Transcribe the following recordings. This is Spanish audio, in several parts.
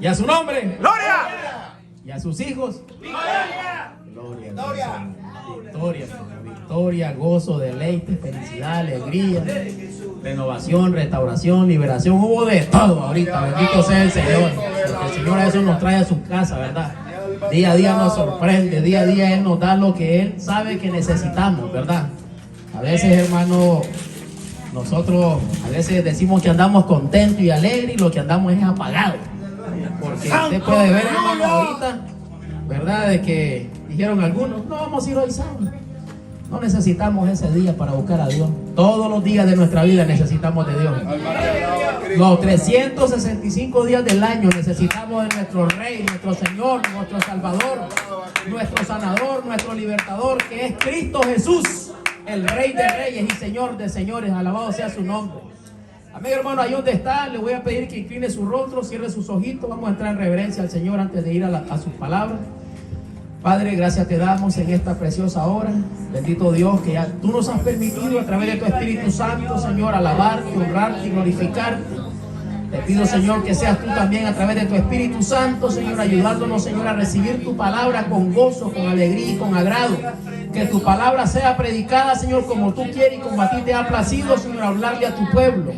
Y a su nombre. ¡Gloria! Y a sus hijos. ¡Gloria! Gloria. Victoria, victoria, gozo, deleite, felicidad, alegría, renovación, restauración, liberación. Hubo de todo ahorita. Bendito sea el Señor. Porque el Señor a eso nos trae a su casa, ¿verdad? Día a día nos sorprende. Día a día Él nos da lo que Él sabe que necesitamos, ¿verdad? A veces, hermano, nosotros a veces decimos que andamos contentos y alegres y lo que andamos es apagado. Porque usted puede ver, hermano, ahorita, ¿verdad? De que dijeron algunos, no vamos a ir hoy sábado. No necesitamos ese día para buscar a Dios. Todos los días de nuestra vida necesitamos de Dios. Los 365 días del año necesitamos de nuestro Rey, nuestro Señor, nuestro Salvador, nuestro Sanador, nuestro Libertador, que es Cristo Jesús, el Rey de Reyes y Señor de Señores. Alabado sea su nombre. Amén, hermano, ahí donde está, le voy a pedir que incline su rostro, cierre sus ojitos. Vamos a entrar en reverencia al Señor antes de ir a sus palabras. Padre, gracias te damos en esta preciosa hora. Bendito Dios, que ya tú nos has permitido a través de tu Espíritu Santo, Señor, alabarte, honrarte y glorificarte. Te pido, Señor, que seas tú también a través de tu Espíritu Santo, Señor, ayudándonos, Señor, a recibir tu palabra con gozo, con alegría y con agrado. Que tu palabra sea predicada, Señor, como tú quieres y como a ti te ha placido, Señor, hablarle a tu pueblo.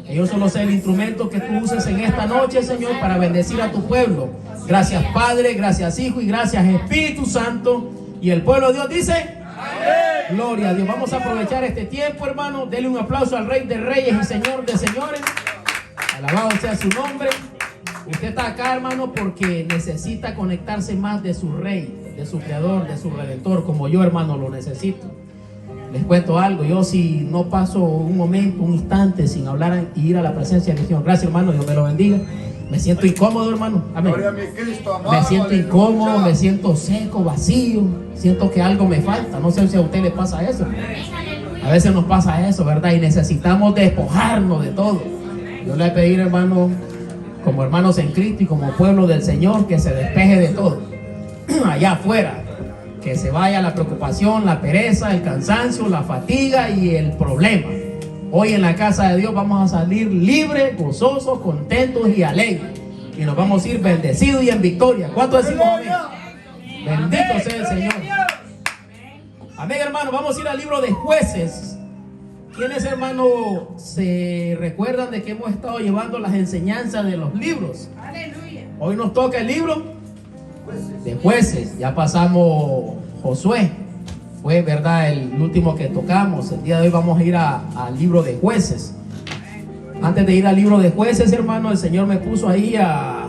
Que yo solo sea el instrumento que tú uses en esta noche, Señor, para bendecir a tu pueblo. Gracias, Padre, gracias, Hijo y gracias, Espíritu Santo. Y el pueblo de Dios dice: amén. Gloria a Dios. Vamos a aprovechar este tiempo, hermano. Denle un aplauso al Rey de Reyes y Señor de Señores. Alabado sea su nombre. Usted está acá, hermano, porque necesita conectarse más de su Rey, de su Creador, de su Redentor, como yo, hermano, lo necesito. Les cuento algo. Yo, si no paso un momento, un instante sin hablar y ir a la presencia del Señor, gracias, hermano, Dios me lo bendiga. Me siento incómodo, hermano. Amén. Me siento incómodo, me siento seco, vacío. Siento que algo me falta. No sé si a usted le pasa eso. A veces nos pasa eso, ¿verdad? Y necesitamos despojarnos de todo. Yo le voy a pedir, hermano, como hermanos en Cristo y como pueblo del Señor, que se despeje de todo. Allá afuera. Que se vaya la preocupación, la pereza, el cansancio, la fatiga y el problema. Hoy en la casa de Dios vamos a salir libres, gozosos, contentos y alegres. Y nos vamos a ir bendecidos y en victoria. ¿Cuánto decimos amén? Bendito sea el Señor. Amén, hermano. Vamos a ir al libro de Jueces. ¿Quiénes, hermano, se recuerdan de que hemos estado llevando las enseñanzas de los libros? Hoy nos toca el libro de Jueces. Ya pasamos Josué. Fue, verdad, el último que tocamos. El día de hoy vamos a ir al libro de Jueces. Antes de ir al libro de Jueces, hermano, el Señor me puso ahí a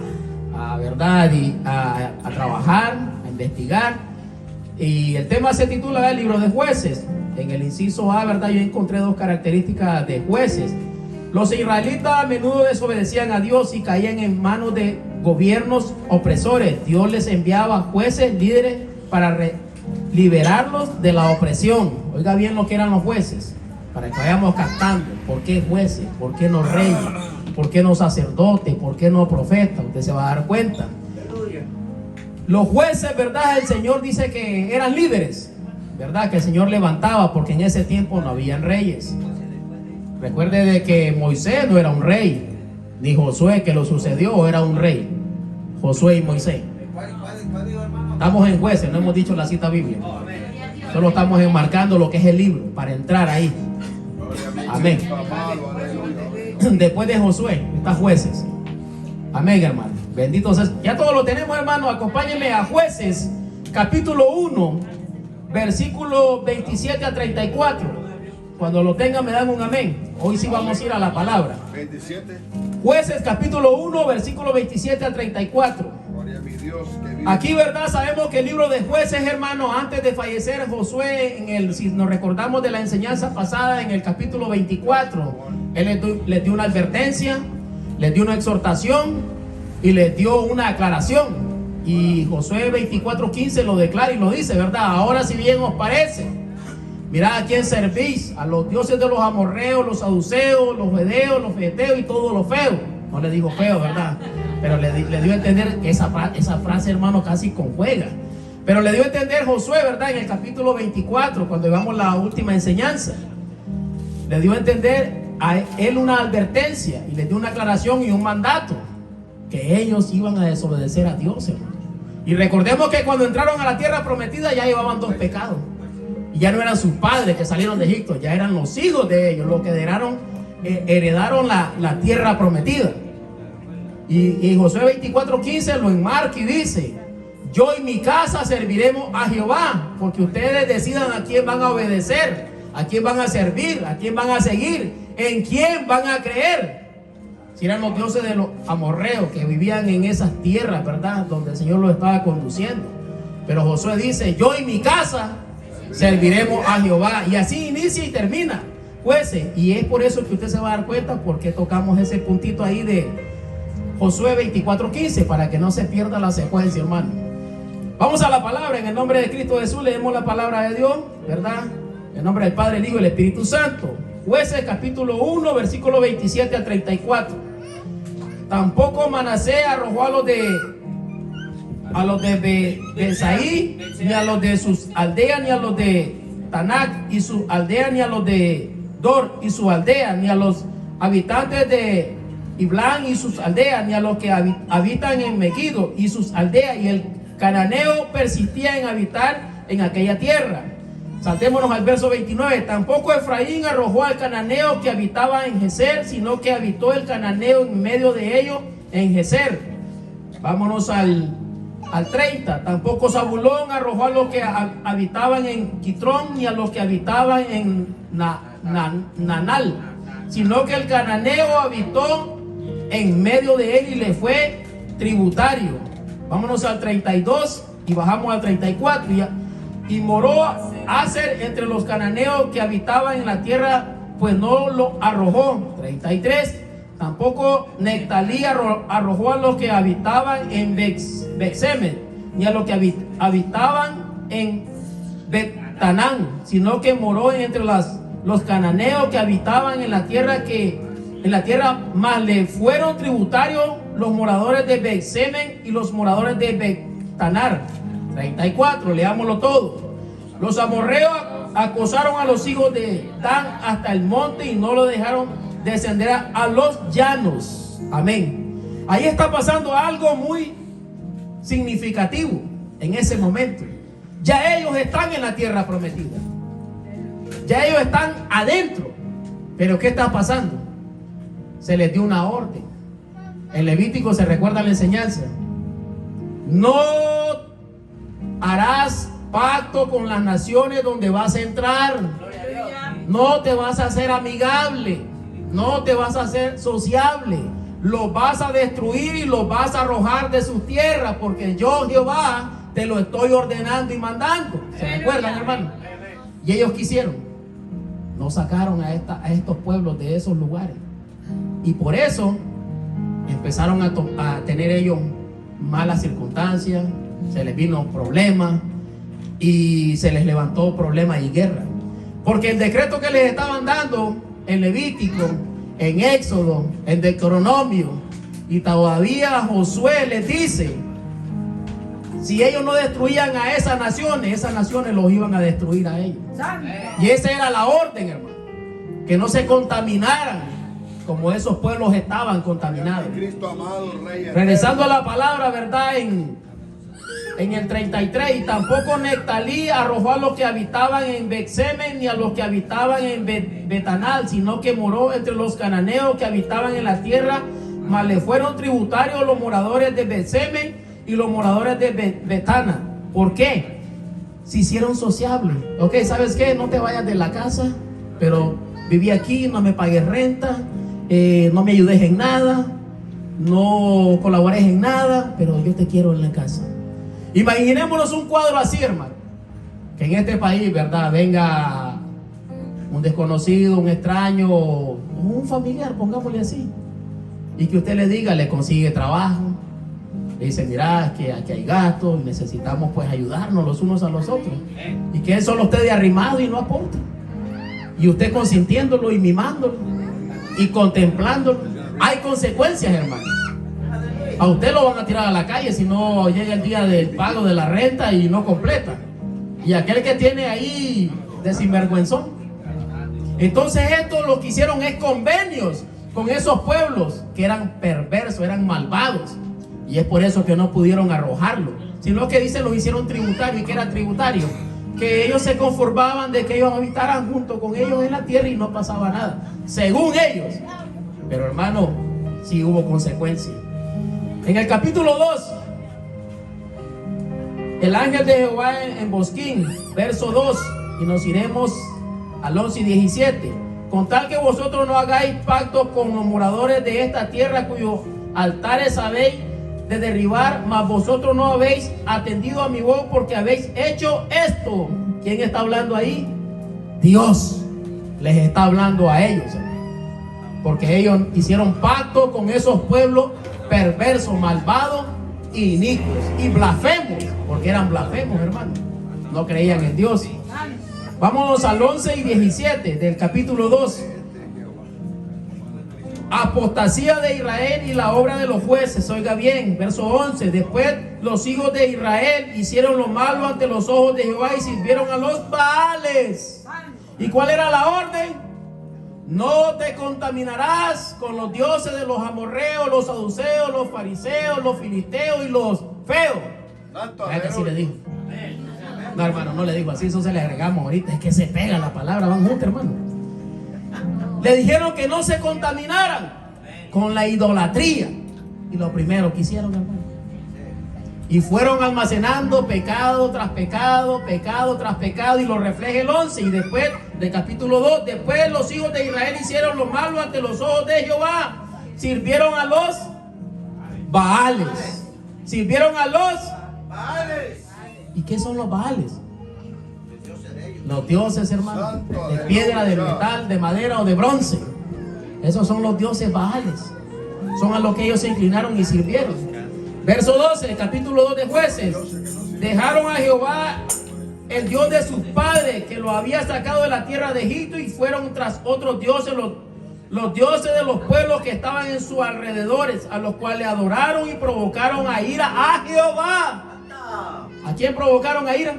trabajar, a investigar. Y el tema se titula el libro de Jueces. En el inciso A, verdad, yo encontré dos características de jueces. Los israelitas a menudo desobedecían a Dios y caían en manos de gobiernos opresores. Dios les enviaba jueces, líderes, para liberarlos de la opresión. Oiga bien lo que eran los jueces, para que vayamos captando. ¿Por qué jueces? ¿Por qué no reyes? ¿Por qué no sacerdotes? ¿Por qué no profetas? Usted se va a dar cuenta. Los jueces, verdad, el Señor dice que eran líderes, verdad, que el Señor levantaba, porque en ese tiempo no habían reyes. Recuerde de que Moisés no era un rey, ni Josué, que lo sucedió, era un rey. Josué y Moisés. Estamos en Jueces, no hemos dicho la cita bíblica. Solo estamos enmarcando lo que es el libro para entrar ahí. Amén. Después de Josué está Jueces. Amén, hermano. Bendito sea. Ya todo lo tenemos, hermano. Acompáñenme a Jueces, capítulo 1, versículo 27 a 34. Cuando lo tengan me dan un amén. Hoy sí vamos a ir a la palabra. 27. Jueces, capítulo 1, versículo 27 a 34. Aquí, verdad, sabemos que el libro de Jueces, hermano, antes de fallecer Josué, si nos recordamos de la enseñanza pasada, en el capítulo 24, él les dio una advertencia, les dio una exhortación y les dio una aclaración. Y Josué 24:15 lo declara y lo dice, verdad: ahora si bien os parece, mirad a quién servís, a los dioses de los amorreos, los saduceos, los vedeos, los feteos y todo lo feo. No le digo feo, verdad, pero le dio a entender esa frase, hermano, casi conjuega. Pero le dio a entender Josué, verdad, en el capítulo 24, cuando llevamos la última enseñanza. Le dio a entender a él una advertencia y le dio una aclaración y un mandato. que ellos iban a desobedecer a Dios, hermano. Y recordemos que cuando entraron a la tierra prometida ya llevaban 2 pecados. Y ya no eran sus padres que salieron de Egipto, ya eran los hijos de ellos los que heredaron la tierra prometida. Y Josué 24:15 lo enmarca y dice: yo y mi casa serviremos a Jehová, porque ustedes decidan a quién van a obedecer, a quién van a servir, a quién van a seguir, en quién van a creer. Si eran los dioses de los amorreos que vivían en esas tierras, ¿verdad?, donde el Señor los estaba conduciendo. Pero Josué dice: yo y mi casa serviremos a Jehová. Y así inicia y termina, jueces. Y es por eso que usted se va a dar cuenta porque tocamos ese puntito ahí de Josué 24:15, para que no se pierda la secuencia, hermano. Vamos a la palabra. En el nombre de Cristo Jesús leemos la palabra de Dios, ¿verdad? En el nombre del Padre, el Hijo y el Espíritu Santo. Jueces capítulo 1, versículo 27 al 34. Tampoco Manasés arrojó a los de Besaí, ni a los de sus aldeas, ni a los de Tanac y su aldea, ni a los de Dor y su aldea, ni a los habitantes de Iblán y sus aldeas, ni a los que habitan en Megiddo y sus aldeas. Y el cananeo persistía en habitar en aquella tierra. Saltémonos al verso 29. Tampoco Efraín arrojó al cananeo que habitaba en Geser, sino que habitó el cananeo en medio de ellos en Geser. Vámonos al 30. Tampoco Zabulón arrojó a los que habitaban en Quitrón, ni a los que habitaban en Nanal, sino que el cananeo habitó en medio de él y le fue tributario. Vámonos al 32 y bajamos al 34. Y moró Aser entre los cananeos que habitaban en la tierra, pues no lo arrojó. 33. Tampoco Nectalí arrojó a los que habitaban en Bexemet, ni a los que habitaban en Betanán, sino que moró entre los cananeos que habitaban en la tierra más le fueron tributarios los moradores de Bexemet y los moradores de Betanar. 34, leámoslo todo. Los amorreos acosaron a los hijos de Dan hasta el monte y no lo dejaron descender a los llanos. Amén. Ahí está pasando algo muy significativo en ese momento. Ya ellos están en la tierra prometida. Ya ellos están adentro. Pero ¿qué está pasando? Se les dio una orden. En Levítico se recuerda la enseñanza: no harás pacto con las naciones donde vas a entrar. No te vas a hacer amigable, no te vas a hacer sociable. Los vas a destruir y los vas a arrojar de sus tierras, porque yo, Jehová, te lo estoy ordenando y mandando. ¿Se recuerdan, hermano? Y ellos quisieron, no sacaron a estos pueblos de esos lugares. Y por eso empezaron a tener ellos malas circunstancias, se les vino problemas y se les levantó problemas y guerra. Porque el decreto que les estaban dando en Levítico, en Éxodo, en Deuteronomio, y todavía Josué les dice: si ellos no destruían a esas naciones los iban a destruir a ellos. Y esa era la orden, hermano, que no se contaminaran como esos pueblos estaban contaminados. Regresando a la palabra, ¿verdad? En el 33, y tampoco Nectalí arrojó a los que habitaban en Bexemet ni a los que habitaban en Betanal, sino que moró entre los cananeos que habitaban en la tierra, mas le fueron tributarios los moradores de Bexemet y los moradores de Betana. ¿Por qué? Se hicieron sociables. Ok, ¿sabes qué? No te vayas de la casa, pero viví aquí, no me pagues renta, no me ayudes en nada, no colabores en nada, pero yo te quiero en la casa. Imaginémonos un cuadro así, hermano, que en este país, ¿verdad?, venga un desconocido, un extraño, un familiar, pongámosle así, y que usted le diga, le consigue trabajo, le dice: mira, es que aquí hay gastos y necesitamos pues ayudarnos los unos a los otros, y que él solo esté de arrimado y no aporte, y usted consintiéndolo y mimándolo y contemplándolo. Hay consecuencias, hermano. A usted lo van a tirar a la calle si no llega el día del pago de la renta y no completa. Y aquel que tiene ahí de sinvergüenzón. Entonces esto lo que hicieron es convenios con esos pueblos que eran perversos, eran malvados. Y es por eso que no pudieron arrojarlo, sino que dice los hicieron tributarios. ¿Y que era tributario? Que ellos se conformaban de que ellos habitaran junto con ellos en la tierra y no pasaba nada, según ellos. Pero hermano, sí hubo consecuencias. En el capítulo 2, el ángel de Jehová en Bosquín, verso 2, y nos iremos al 11 y 17. Con tal que vosotros no hagáis pacto con los moradores de esta tierra, cuyos altares habéis de derribar, mas vosotros no habéis atendido a mi voz, porque habéis hecho esto. ¿Quién está hablando ahí? Dios les está hablando a ellos, porque ellos hicieron pacto con esos pueblos perversos, malvados, inicuos y blasfemos, porque eran blasfemos, hermano, no creían en Dios. Vámonos al 11 y 17 del capítulo 2. Apostasía de Israel y la obra de los jueces. Oiga bien, verso 11. Después los hijos de Israel hicieron lo malo ante los ojos de Jehová y sirvieron a los Baales. ¿Y cuál era la orden? No te contaminarás con los dioses de los amorreos, los saduceos, los fariseos, los filisteos y los feos. ¿Verdad que así le dijo? No, hermano, no le dijo así, eso se le agregamos ahorita. Es que se pega la palabra, van juntos, hermano. Le dijeron que no se contaminaran con la idolatría. Y lo primero que hicieron, hermano. Y fueron almacenando pecado tras pecado, pecado tras pecado. Y lo refleja el 11. Y después, del capítulo 2, después los hijos de Israel hicieron lo malo ante los ojos de Jehová. Sirvieron a los Baales. Sirvieron a los Baales. ¿Y qué son los Baales? Los dioses, hermano, de piedra, de metal, de madera o de bronce. Esos son los dioses Baales. Son a los que ellos se inclinaron y sirvieron. Verso 12, capítulo 2 de Jueces. Dejaron a Jehová, el Dios de sus padres, que lo había sacado de la tierra de Egipto, y fueron tras otros dioses, los dioses de los pueblos que estaban en sus alrededores, a los cuales adoraron y provocaron a ira a Jehová. ¿A quién provocaron a ira?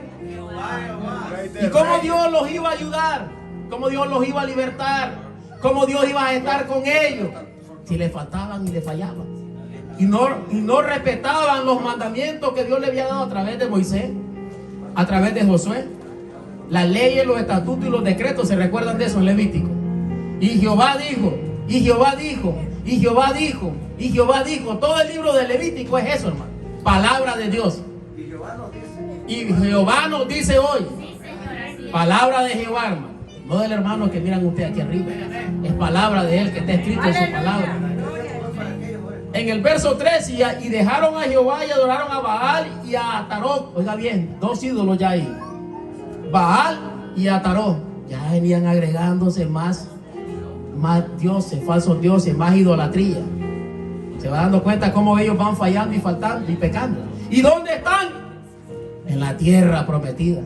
¿Y cómo Dios los iba a ayudar? ¿Cómo Dios los iba a libertar? ¿Cómo Dios iba a estar con ellos? Si le faltaban y le fallaban. Y no respetaban los mandamientos que Dios le había dado a través de Moisés, a través de Josué. Las leyes, los estatutos y los decretos, ¿se recuerdan de eso en Levítico? Y Jehová dijo, y Jehová dijo, y Jehová dijo, y Jehová dijo. Todo el libro de Levítico es eso, hermano. Palabra de Dios. Y Jehová nos dice hoy, palabra de Jehová, hermano, no del hermano que miran ustedes aquí arriba, es palabra de él que está escrito en su palabra. En el verso 3, y dejaron a Jehová y adoraron a Baal y a Atarot. Oiga bien, dos ídolos ya ahí, Baal y Atarot. Ya venían agregándose más dioses, falsos dioses, más idolatría. Se va dando cuenta cómo ellos van fallando y faltando y pecando. ¿Y dónde están? En la tierra prometida.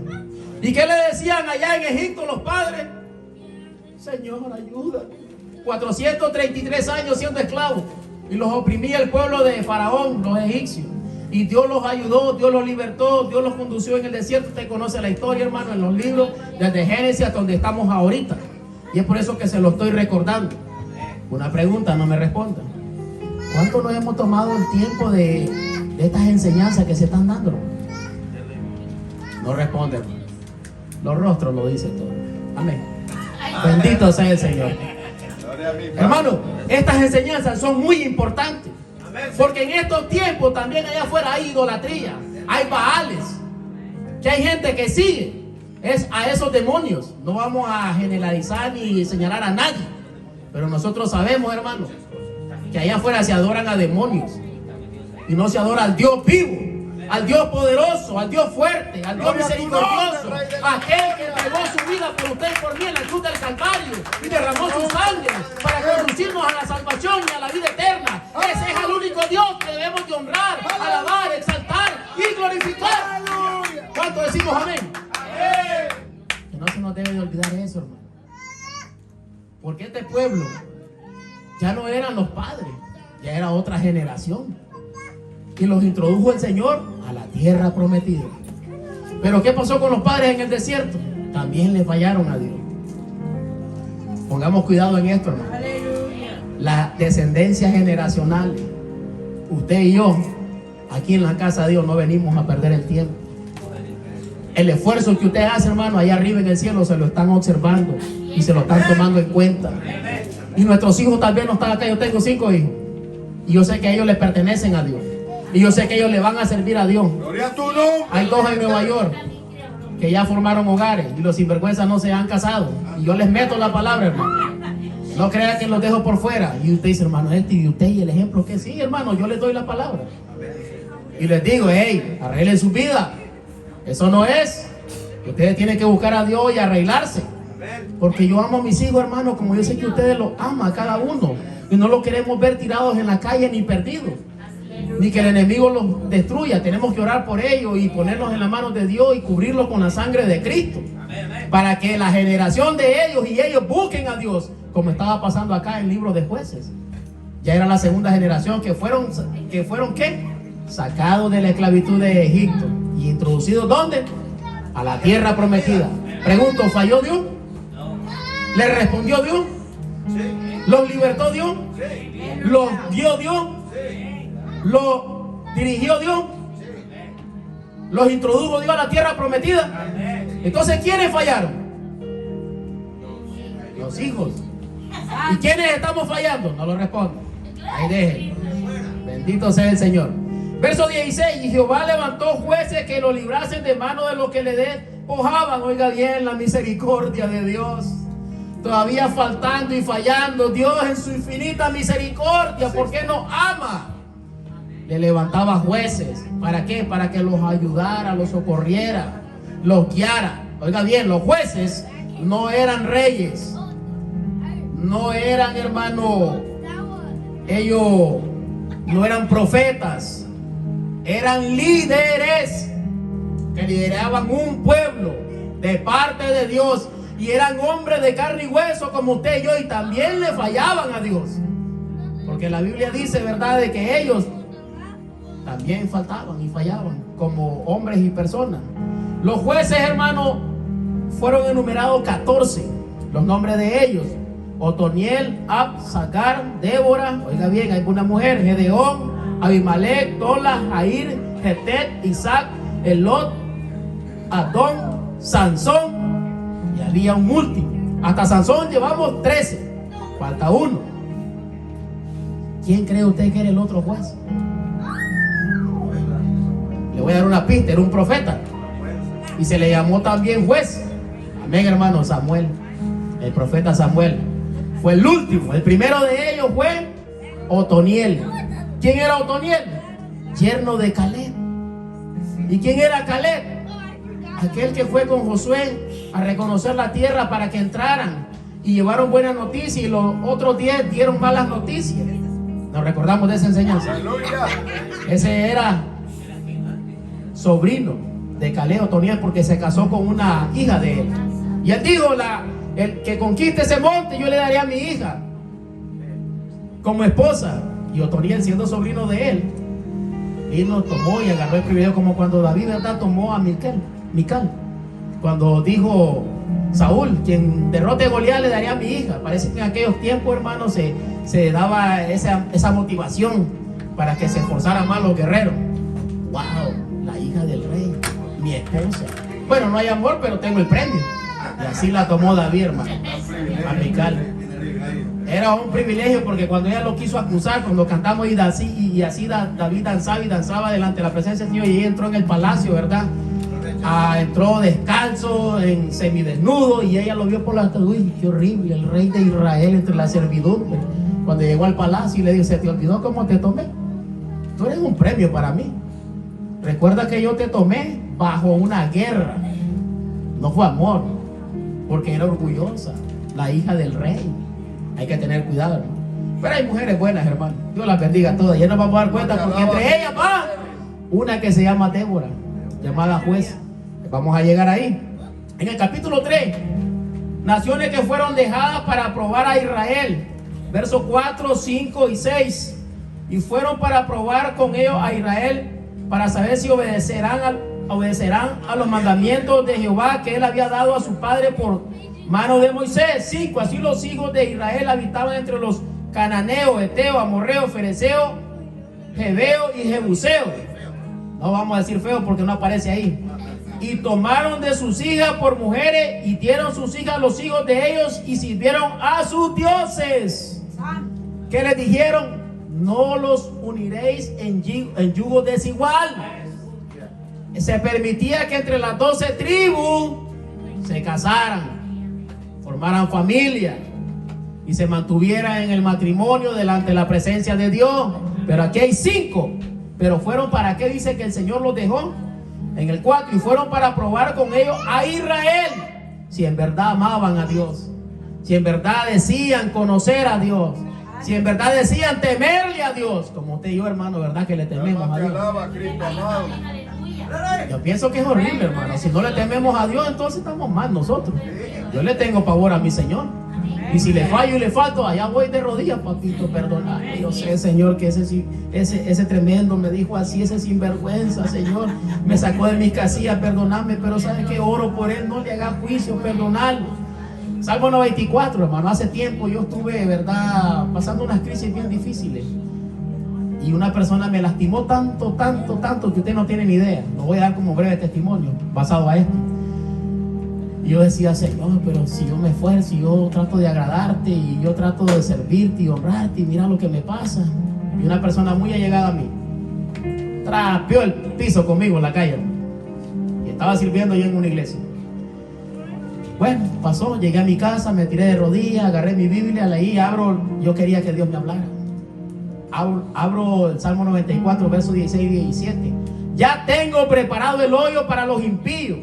¿Y qué le decían allá en Egipto los padres? Señor, ayuda. 433 años siendo esclavos. Y los oprimía el pueblo de Faraón, los egipcios. Y Dios los ayudó, Dios los libertó, Dios los condució en el desierto. Usted conoce la historia, hermano, en los libros, desde Génesis hasta donde estamos ahorita. Y es por eso que se lo estoy recordando. Una pregunta, no me respondan. ¿Cuánto nos hemos tomado el tiempo de estas enseñanzas que se están dando? No responden. Los rostros lo dicen todo. Amén. Bendito sea el Señor. Hermano, estas enseñanzas son muy importantes, porque en estos tiempos también allá afuera hay idolatría, hay baales, que hay gente que sigue a esos demonios. No vamos a generalizar ni señalar a nadie, pero nosotros sabemos, hermano, que allá afuera se adoran a demonios y no se adora al Dios vivo, al Dios poderoso, al Dios fuerte, al Dios misericordioso, aquel que entregó su vida por usted y por mí en la cruz del Calvario y derramó su sangre para conducirnos a la salvación y a la vida eterna. Ese es el único Dios que debemos de honrar, alabar, exaltar y glorificar. ¿Cuánto decimos amén? Que no se nos debe de olvidar eso, hermano, porque este pueblo ya no eran los padres, ya era otra generación. Y los introdujo el Señor a la tierra prometida. Pero ¿qué pasó con los padres en el desierto? También le fallaron a Dios. Pongamos cuidado en esto, hermano. La descendencia generacional, usted y yo, Aquí en la casa de Dios no venimos a perder el tiempo. El esfuerzo que usted hace, hermano, allá arriba en el cielo se lo están observando y se lo están tomando en cuenta. Y nuestros hijos tal vez no están acá. Yo tengo 5 hijos y yo sé que ellos le pertenecen a Dios, y yo sé que ellos le van a servir a Dios. Hay 2 en Nueva York que ya formaron hogares y los sinvergüenzas no se han casado, y yo les meto la palabra, hermano. No crea que los dejo por fuera. Y usted dice, hermano, y usted y el ejemplo que sí, hermano, yo les doy la palabra y les digo, hey, arreglen su vida. Eso no es. Ustedes tienen que buscar a Dios y arreglarse. Porque yo amo a mis hijos, hermano, como yo sé que ustedes los aman a cada uno. Y no los queremos ver tirados en la calle ni perdidos, ni que el enemigo los destruya. Tenemos que orar por ellos y ponerlos en las manos de Dios y cubrirlos con la sangre de Cristo, para que la generación de ellos y ellos busquen a Dios, como estaba pasando acá en el libro de Jueces. Ya era la segunda generación que fueron ¿qué? Sacados de la esclavitud de Egipto y introducidos ¿dónde? A la tierra prometida. Pregunto, ¿falló Dios? ¿Le respondió Dios? ¿Los libertó Dios? ¿Los guió Dios? ¿Los dirigió Dios? ¿Los introdujo Dios a la tierra prometida? Entonces, ¿quiénes fallaron? Los hijos. ¿Y quiénes estamos fallando? No lo respondo. Ahí dejen. Bendito sea el Señor. Verso 16. Y Jehová levantó jueces que lo librasen de mano de los que le despojaban. Oiga bien la misericordia de Dios. Todavía faltando y fallando, Dios en su infinita misericordia, porque nos ama, le levantaba jueces. ¿Para qué? Para que los ayudara, los socorriera, los guiara. Oiga bien, los jueces no eran reyes, no eran, hermano, ellos no eran profetas, eran líderes que lideraban un pueblo de parte de Dios. Y eran hombres de carne y hueso como usted y yo, y también le fallaban a Dios. Porque la Biblia dice, ¿verdad?, de que ellos también faltaban y fallaban como hombres y personas. Los jueces, hermanos, fueron enumerados 14. Los nombres de ellos: Otoniel, Ab, Sacar, Débora, oiga bien, hay una mujer, Gedeón, Abimelech, Tola, Jair, Jetet, Isaac, Elot, Adón, Sansón. Y había un último. Hasta Sansón llevamos 13. Falta uno. ¿Quién cree usted que era el otro juez? Le voy a dar una pista. Era un profeta y se le llamó también juez. Amén, hermano. Samuel, el profeta Samuel fue el último. El primero de ellos fue Otoniel. ¿Quién era Otoniel? Yerno de Caleb. ¿Y quién era Caleb? Aquel que fue con Josué a reconocer la tierra para que entraran y llevaron buenas noticias, y los otros 10 dieron malas noticias. Nos recordamos de esa enseñanza. Ese era sobrino de Caleb, Otoniel, porque se casó con una hija de él. Y él dijo, el que conquiste ese monte, yo le daré a mi hija como esposa. Y Otoniel, siendo sobrino de él, vino, tomó y agarró el privilegio, como cuando David, ¿verdad?, tomó a Mical. Cuando dijo Saúl, quien derrote a Goliat le daría a mi hija. Parece que en aquellos tiempos, hermanos, se daba esa motivación para que se esforzaran más los guerreros. Wow, la hija del rey, mi esposa. Bueno, no hay amor, pero tengo el premio. Y así la tomó David, hermano, a Mical. Era un privilegio, porque cuando ella lo quiso acusar, cuando cantamos y así David danzaba delante de la presencia del Señor, y ella entró en el palacio, ¿verdad? Entró descalzo, en semidesnudo, y ella lo vio por la... Uy, qué horrible, el rey de Israel entre la servidumbre. Cuando llegó al palacio y le dijo, ¿se te olvidó cómo te tomé? Tú eres un premio para mí. Recuerda que yo te tomé bajo una guerra. No fue amor, porque era orgullosa, la hija del rey. Hay que tener cuidado, hermano. Pero hay mujeres buenas, hermano. Dios las bendiga a todas. Ya nos vamos a dar cuenta, porque entre ellas va una que se llama Débora, llamada juez. Vamos a llegar ahí. En el capítulo 3, naciones que fueron dejadas para probar a Israel. Versos 4, 5 y 6. Y fueron para probar con ellos a Israel, para saber si obedecerán a los mandamientos de Jehová que él había dado a su padre por mano de Moisés. 5. Así los hijos de Israel habitaban entre los cananeos, heteos, amorreos, fereceos, jebeos y jebuseos. No vamos a decir feo porque no aparece ahí. Y tomaron de sus hijas por mujeres y dieron sus hijas a los hijos de ellos y sirvieron a sus dioses. ¿Qué les dijeron? No los uniréis en yugo desigual. Se permitía que entre las 12 tribus se casaran, formaran familia y se mantuvieran en el matrimonio delante de la presencia de Dios. Pero aquí hay 5. Pero fueron para qué, dice que el Señor los dejó en el 4, y fueron para probar con ellos a Israel si en verdad amaban a Dios, si en verdad decían conocer a Dios, si en verdad decían temerle a Dios, como usted y yo, hermano, verdad que le tememos a Dios. Yo pienso que es horrible, hermano. Si no le tememos a Dios, entonces estamos mal nosotros. Yo le tengo pavor a mi Señor. Y si le fallo y le falto, allá voy de rodillas, papito, perdonadme. Yo sé, Señor, que ese tremendo me dijo así, ese sinvergüenza, Señor, me sacó de mis casillas, perdonadme, pero ¿sabes qué? Oro por él, no le haga juicio, perdonarlo. Salmo 94, hermano, hace tiempo yo estuve, verdad, pasando unas crisis bien difíciles. Y una persona me lastimó tanto, que usted no tiene ni idea. Lo voy a dar como breve testimonio, basado a esto. Y yo decía, Señor, pero si yo me esfuerzo, si yo trato de agradarte y yo trato de servirte y honrarte, y mira lo que me pasa. Y una persona muy allegada a mí trapeó el piso conmigo en la calle. Y estaba sirviendo yo en una iglesia. Bueno, pasó, llegué a mi casa, me tiré de rodillas, agarré mi Biblia, leí, yo quería que Dios me hablara. Abro el Salmo 94, versos 16 y 17. Ya tengo preparado el hoyo para los impíos,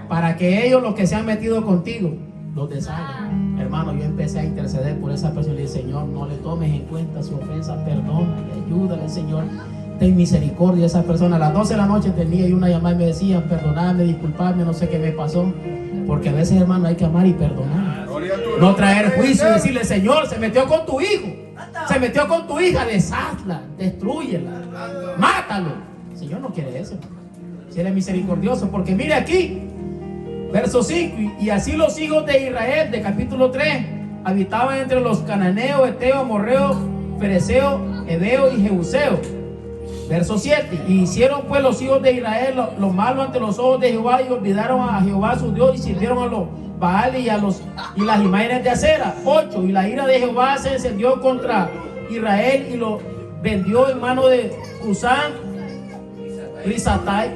para que ellos, los que se han metido contigo, los deshagan. Hermano, yo empecé a interceder por esa persona y le dije, Señor, no le tomes en cuenta su ofensa, perdónale, ayúdale, Señor, ten misericordia de esa persona. A las 12 de la noche tenía yo una llamada y me decían, perdonadme, disculpadme, no sé qué me pasó. Porque a veces, hermano, hay que amar y perdonar. No traer juicio y decirle, Señor, se metió con tu hijo, se metió con tu hija, deshazla, destrúyela, mátalo. El Señor no quiere eso. Si Él es misericordioso, porque mire aquí, verso 5, y así los hijos de Israel, de capítulo 3, habitaban entre los cananeos, heteos, amorreos, fereceos, heveos y jebuseos. Verso 7, y hicieron pues los hijos de Israel lo malo ante los ojos de Jehová, y olvidaron a Jehová su Dios, y sirvieron a los Baales y las imágenes de acera. 8, y la ira de Jehová se encendió contra Israel y lo vendió en mano de Cusán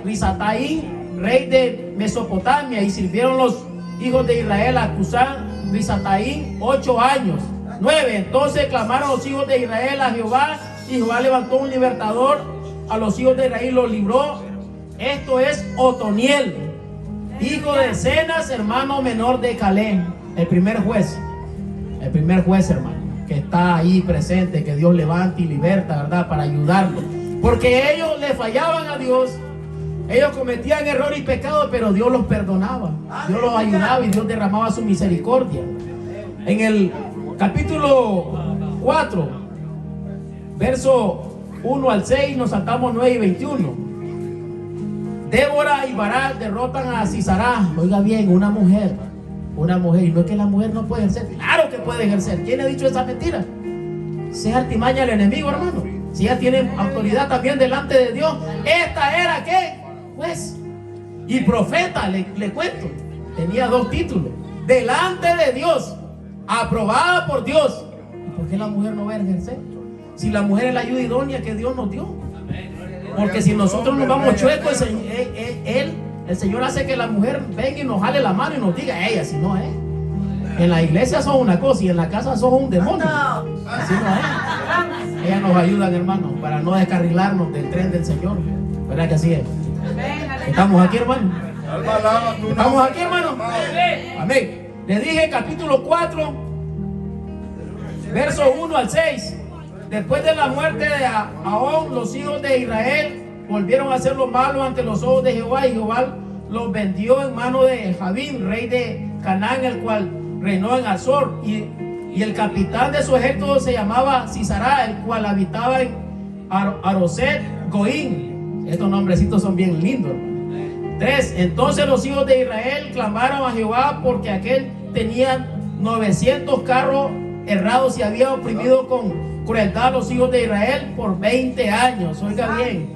Risataí, rey de Mesopotamia, y sirvieron los hijos de Israel a Cusán Risataí 8 años. 9, entonces clamaron los hijos de Israel a Jehová, y Jehová levantó un libertador a los hijos de Israel y los libró. Esto es Otoniel, hijo de Cenas, hermano menor de Caleb, el primer juez, hermano, que está ahí presente, que Dios levanta y liberta, ¿verdad? Para ayudarlo, porque ellos le fallaban a Dios, ellos cometían error y pecado, pero Dios los perdonaba, Dios los ayudaba y Dios derramaba su misericordia. En el capítulo 4, verso 1 al 6, nos saltamos 9 y 21. Débora y Barak derrotan a Sisará. Oiga bien, una mujer, y no es que la mujer no puede ejercer, claro que puede ejercer. ¿Quién ha dicho esa mentira? Si es artimaña del enemigo, hermano, si ella tiene autoridad también delante de Dios. Esta era, ¿qué? Juez y profeta, le cuento, tenía 2 títulos, delante de Dios, aprobada por Dios. ¿Y por qué la mujer no va a ejercer? Si la mujer es la ayuda idónea que Dios nos dio. Porque si nosotros nos vamos chuecos, el Señor hace que la mujer venga y nos jale la mano y nos diga, ella, si no es. En la iglesia sos una cosa y en la casa sos un demonio. Así no es. Ellas nos ayudan, hermano, para no descarrilarnos del tren del Señor. ¿Verdad que así es? ¿Estamos aquí, hermano? ¿Estamos aquí, hermano? Amén. Le dije capítulo 4, verso 1 al 6. Después de la muerte de Ahón, los hijos de Israel volvieron a hacer lo malo ante los ojos de Jehová, y Jehová los vendió en mano de Jabín, rey de Canaán, el cual reinó en Azor, y el capitán de su ejército se llamaba Sisará, el cual habitaba en Aroset Goín. Estos nombrecitos son bien lindos. 3, entonces los hijos de Israel clamaron a Jehová, porque aquel tenía 900 carros errados y había oprimido con crueldad a los hijos de Israel por 20 años. Oiga bien,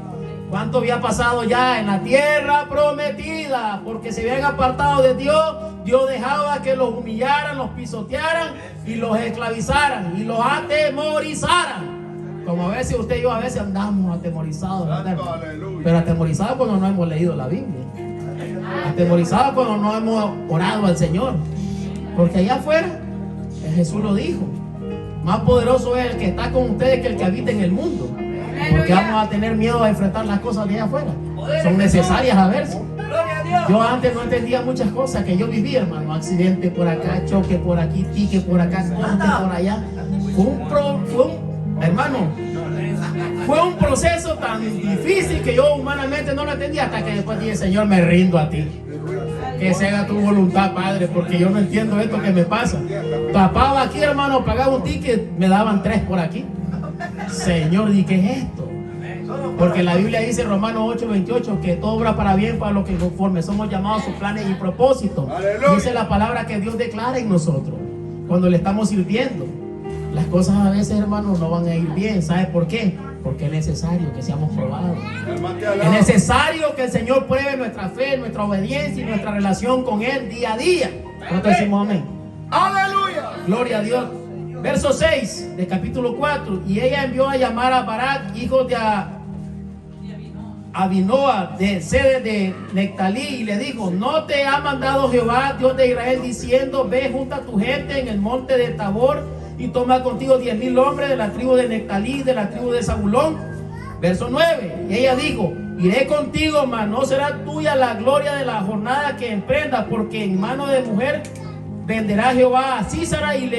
¿Cuánto había pasado ya en la tierra prometida? Porque se habían apartado de Dios. Dios dejaba que los humillaran, los pisotearan y los esclavizaran y los atemorizaran. Como a veces usted y yo a veces andamos atemorizados, ¿verdad? Pero atemorizados cuando no hemos leído la Biblia. Atemorizados cuando no hemos orado al Señor. Porque allá afuera, Jesús lo dijo, más poderoso es el que está con ustedes que el que habita en el mundo. Porque vamos a tener miedo a enfrentar las cosas de allá afuera. Son necesarias a veces. Yo antes no entendía muchas cosas que yo vivía, hermano. Accidente por acá, choque por aquí, pique por acá, corte por allá. Hermano, fue un proceso tan difícil que yo humanamente no lo entendía, hasta que después dije: Señor, me rindo a ti. Que se haga tu voluntad, Padre, porque yo no entiendo esto que me pasa. Tapaba aquí, hermano, pagaba un ticket, me daban 3 por aquí. Señor, ¿y qué es esto? Porque la Biblia dice en Romanos 8:28 que todo obra para bien para los que conforme somos llamados a sus planes y propósitos. Dice la palabra que Dios declara en nosotros cuando le estamos sirviendo. Las cosas a veces, hermanos, no van a ir bien. ¿Sabe por qué? Porque es necesario que seamos probados. Es necesario que el Señor pruebe nuestra fe, nuestra obediencia y nuestra relación con Él día a día. ¿Cuántos decimos amén? ¡Aleluya! Gloria a Dios. Verso 6 del capítulo 4. Y ella envió a llamar a Barak, hijo de Abinoa, de sede de Nectalí, y le dijo: ¿no te ha mandado Jehová, Dios de Israel, diciendo: ve, junta a tu gente en el monte de Tabor y toma contigo 10,000 hombres de la tribu de Nectalí, de la tribu de Zabulón? Verso 9. Y ella dijo: iré contigo, mas no será tuya la gloria de la jornada que emprendas, porque en mano de mujer venderá Jehová a Sísara. Y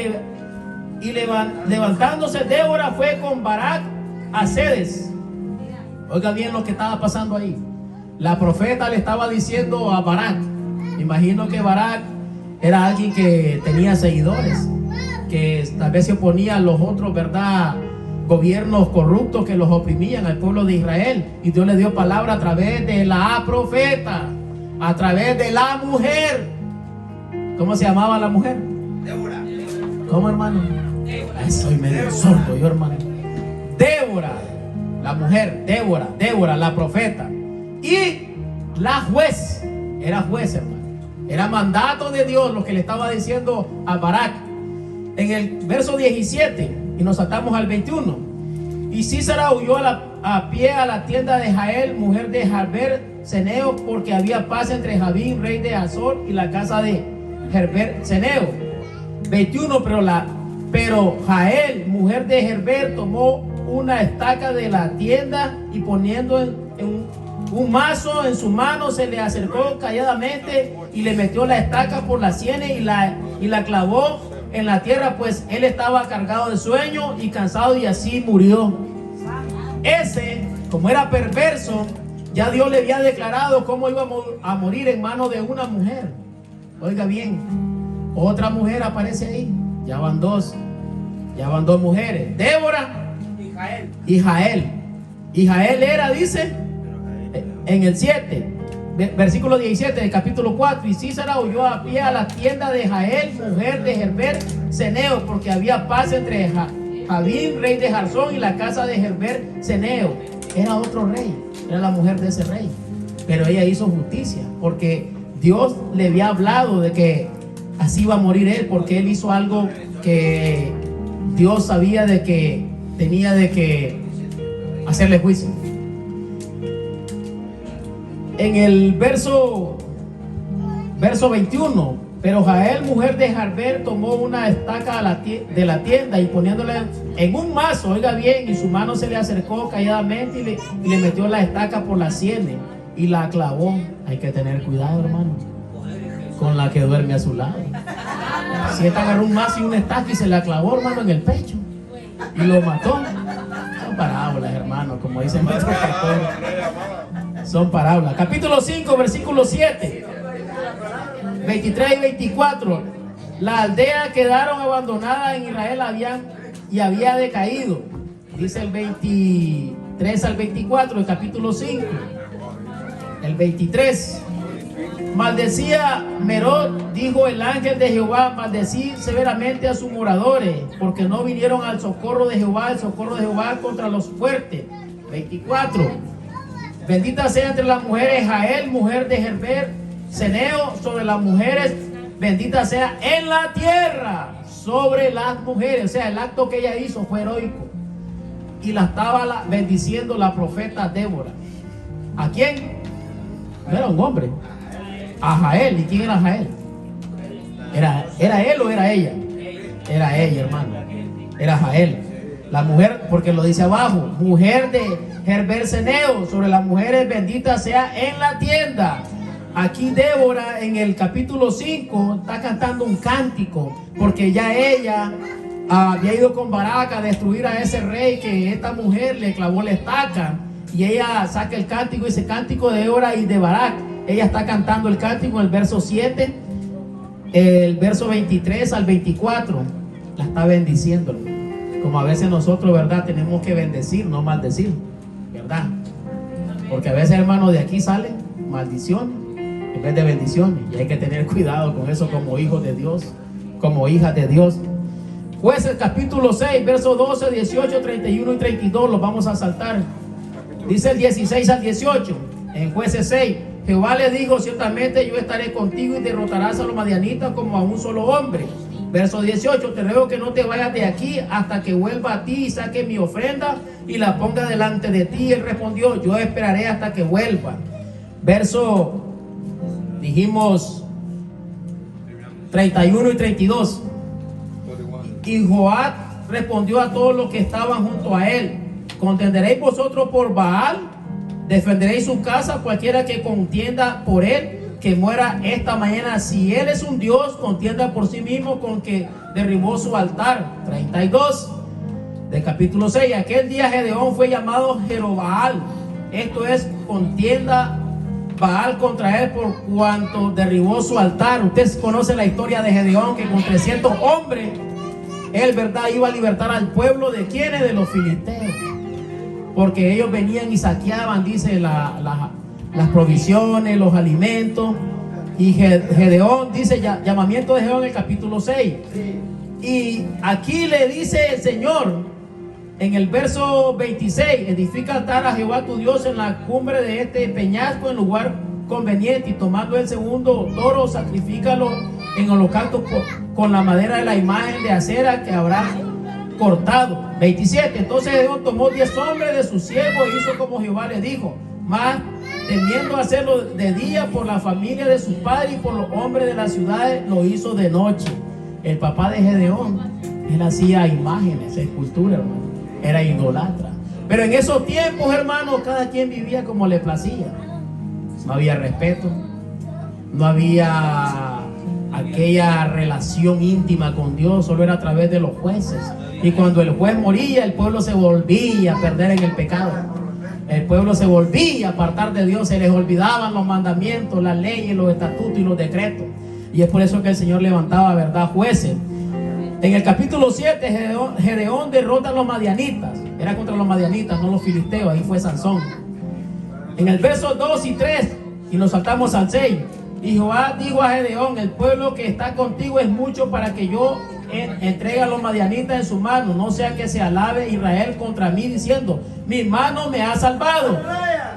levantándose Débora fue con Barak a Cedes. Oiga bien lo que estaba pasando ahí. La profeta le estaba diciendo a Barak, imagino que Barak era alguien que tenía seguidores, que tal vez se oponía a los otros, ¿verdad?, gobiernos corruptos que los oprimían al pueblo de Israel. Y Dios le dio palabra a través de la profeta, a través de la mujer. ¿Cómo se llamaba la mujer? Débora. ¿Cómo, hermano? Ay, soy medio sordo yo, hermano. Débora, la mujer. Débora, la profeta. Y la juez, era juez, hermano. Era mandato de Dios lo que le estaba diciendo a Barak. En el verso 17, y nos saltamos al 21. Y Sísara huyó a pie a la tienda de Jael, mujer de Herber Ceneo, porque había paz entre Jabín, rey de Azor, y la casa de Herber Ceneo. 21. Pero Jael, mujer de Herber, tomó una estaca de la tienda y poniendo en un mazo en su mano, se le acercó calladamente y le metió la estaca por las sienes y la clavó en la tierra, pues él estaba cargado de sueño y cansado, y así murió. Ese, como era perverso, ya Dios le había declarado cómo iba a morir en manos de una mujer. Oiga bien, otra mujer aparece ahí. Ya van dos mujeres, Débora y Jael. Y Jael era, dice, en el 7, versículo 17 del capítulo 4. Y Sísara huyó a pie a la tienda de Jael, mujer de Herber Ceneo, porque había paz entre Jabín, rey de Jarzón, y la casa de Herber Ceneo. Era otro rey, era la mujer de ese rey. Pero ella hizo justicia, porque Dios le había hablado de que así iba a morir él, porque él hizo algo que Dios sabía de que tenía de que hacerle juicio. En el verso 21, pero Jael, mujer de Herber, tomó una estaca de la tienda y poniéndola en un mazo, oiga bien, y su mano se le acercó calladamente y le metió la estaca por las sienes y la clavó. Hay que tener cuidado, hermano, con la que duerme a su lado. Si esta agarró un mazo y una estaca y se la clavó, hermano, en el pecho y lo mató. Son parábolas, hermano, como dicen nuestros pastores. Son parábolas. Capítulo 5, versículo 7, 23 y 24. Las aldeas quedaron abandonadas en Israel había decaído. Dice el 23 al 24 del capítulo 5. El 23. Maldecía Merod, dijo el ángel de Jehová, maldecí severamente a sus moradores, porque no vinieron al socorro de Jehová, el socorro de Jehová contra los fuertes. 24. Bendita sea entre las mujeres Jael, mujer de Herber, Ceneo, sobre las mujeres. Bendita sea en la tierra sobre las mujeres. O sea, el acto que ella hizo fue heroico. Y la estaba bendiciendo la profeta Débora. ¿A quién? No era un hombre. A Jael. ¿Y quién era Jael? ¿Era él o era ella? Era ella, hermano. Era Jael. La mujer, porque lo dice abajo, mujer de Herber Ceneo, sobre las mujeres bendita sea en la tienda. Aquí Débora en el capítulo 5 está cantando un cántico, porque ya ella había ido con Barak a destruir a ese rey que esta mujer le clavó la estaca. Y ella saca el cántico, dice cántico de Débora y de Barak. Ella está cantando el cántico en el verso 7, el verso 23 al 24. La está bendiciendo. Como a veces nosotros, ¿verdad? Tenemos que bendecir, no maldecir, ¿verdad? Porque a veces, hermanos, de aquí salen maldiciones en vez de bendiciones. Y hay que tener cuidado con eso como hijos de Dios, como hijas de Dios. Jueces capítulo 6, versos 12, 18, 31 y 32. Los vamos a saltar. Dice el 16 al 18. En Jueces 6. Jehová le dijo, ciertamente yo estaré contigo y derrotarás a los madianitas como a un solo hombre. Verso 18, te ruego que no te vayas de aquí hasta que vuelva a ti y saque mi ofrenda y la ponga delante de ti. Y él respondió, yo esperaré hasta que vuelva. Verso, dijimos, 31 y 32. Y Joab respondió a todos los que estaban junto a él, ¿contenderéis vosotros por Baal? ¿Defenderéis su casa? Cualquiera que contienda por él, que muera esta mañana. Si él es un Dios, contienda por sí mismo con que derribó su altar. 32 del capítulo 6. Aquel día Gedeón fue llamado Jerobaal. Esto es, contienda Baal contra él por cuanto derribó su altar. Usted conoce la historia de Gedeón, que con 300 hombres él, verdad, iba a libertar al pueblo. ¿De quiénes? De los filisteos. Porque ellos venían y saqueaban, dice, las provisiones, los alimentos. Y Gedeón, dice, llamamiento de Gedeón en el capítulo 6. Y aquí le dice el Señor, en el verso 26, edifica altar a Jehová tu Dios en la cumbre de este peñasco, en lugar conveniente, y tomando el segundo toro, sacrifícalo en holocausto con la madera de la imagen de acera que habrá cortado. 27. Entonces Gedeón tomó 10 hombres de sus siervos e hizo como Jehová le dijo, mas temiendo hacerlo de día por la familia de su padre y por los hombres de las ciudades, lo hizo de noche. El papá de Gedeón, él hacía imágenes, esculturas, hermano. Era idolatra. Pero en esos tiempos, hermanos, cada quien vivía como le placía. No había respeto, no había aquella relación íntima con Dios, solo era a través de los jueces. Y cuando el juez moría, el pueblo se volvía a perder en el pecado. El pueblo se volvía a apartar de Dios, se les olvidaban los mandamientos, las leyes, los estatutos y los decretos. Y es por eso que el Señor levantaba, ¿verdad?, jueces. En el capítulo 7, Gedeón derrota a los madianitas. Era contra los madianitas, no los filisteos. Ahí fue Sansón. En el verso 2 y 3, y nos saltamos al 6. Y Jehová dijo a Gedeón, el pueblo que está contigo es mucho para que yo entregue a los madianitas en su mano. No sea que se alabe Israel contra mí diciendo, mi mano me ha salvado.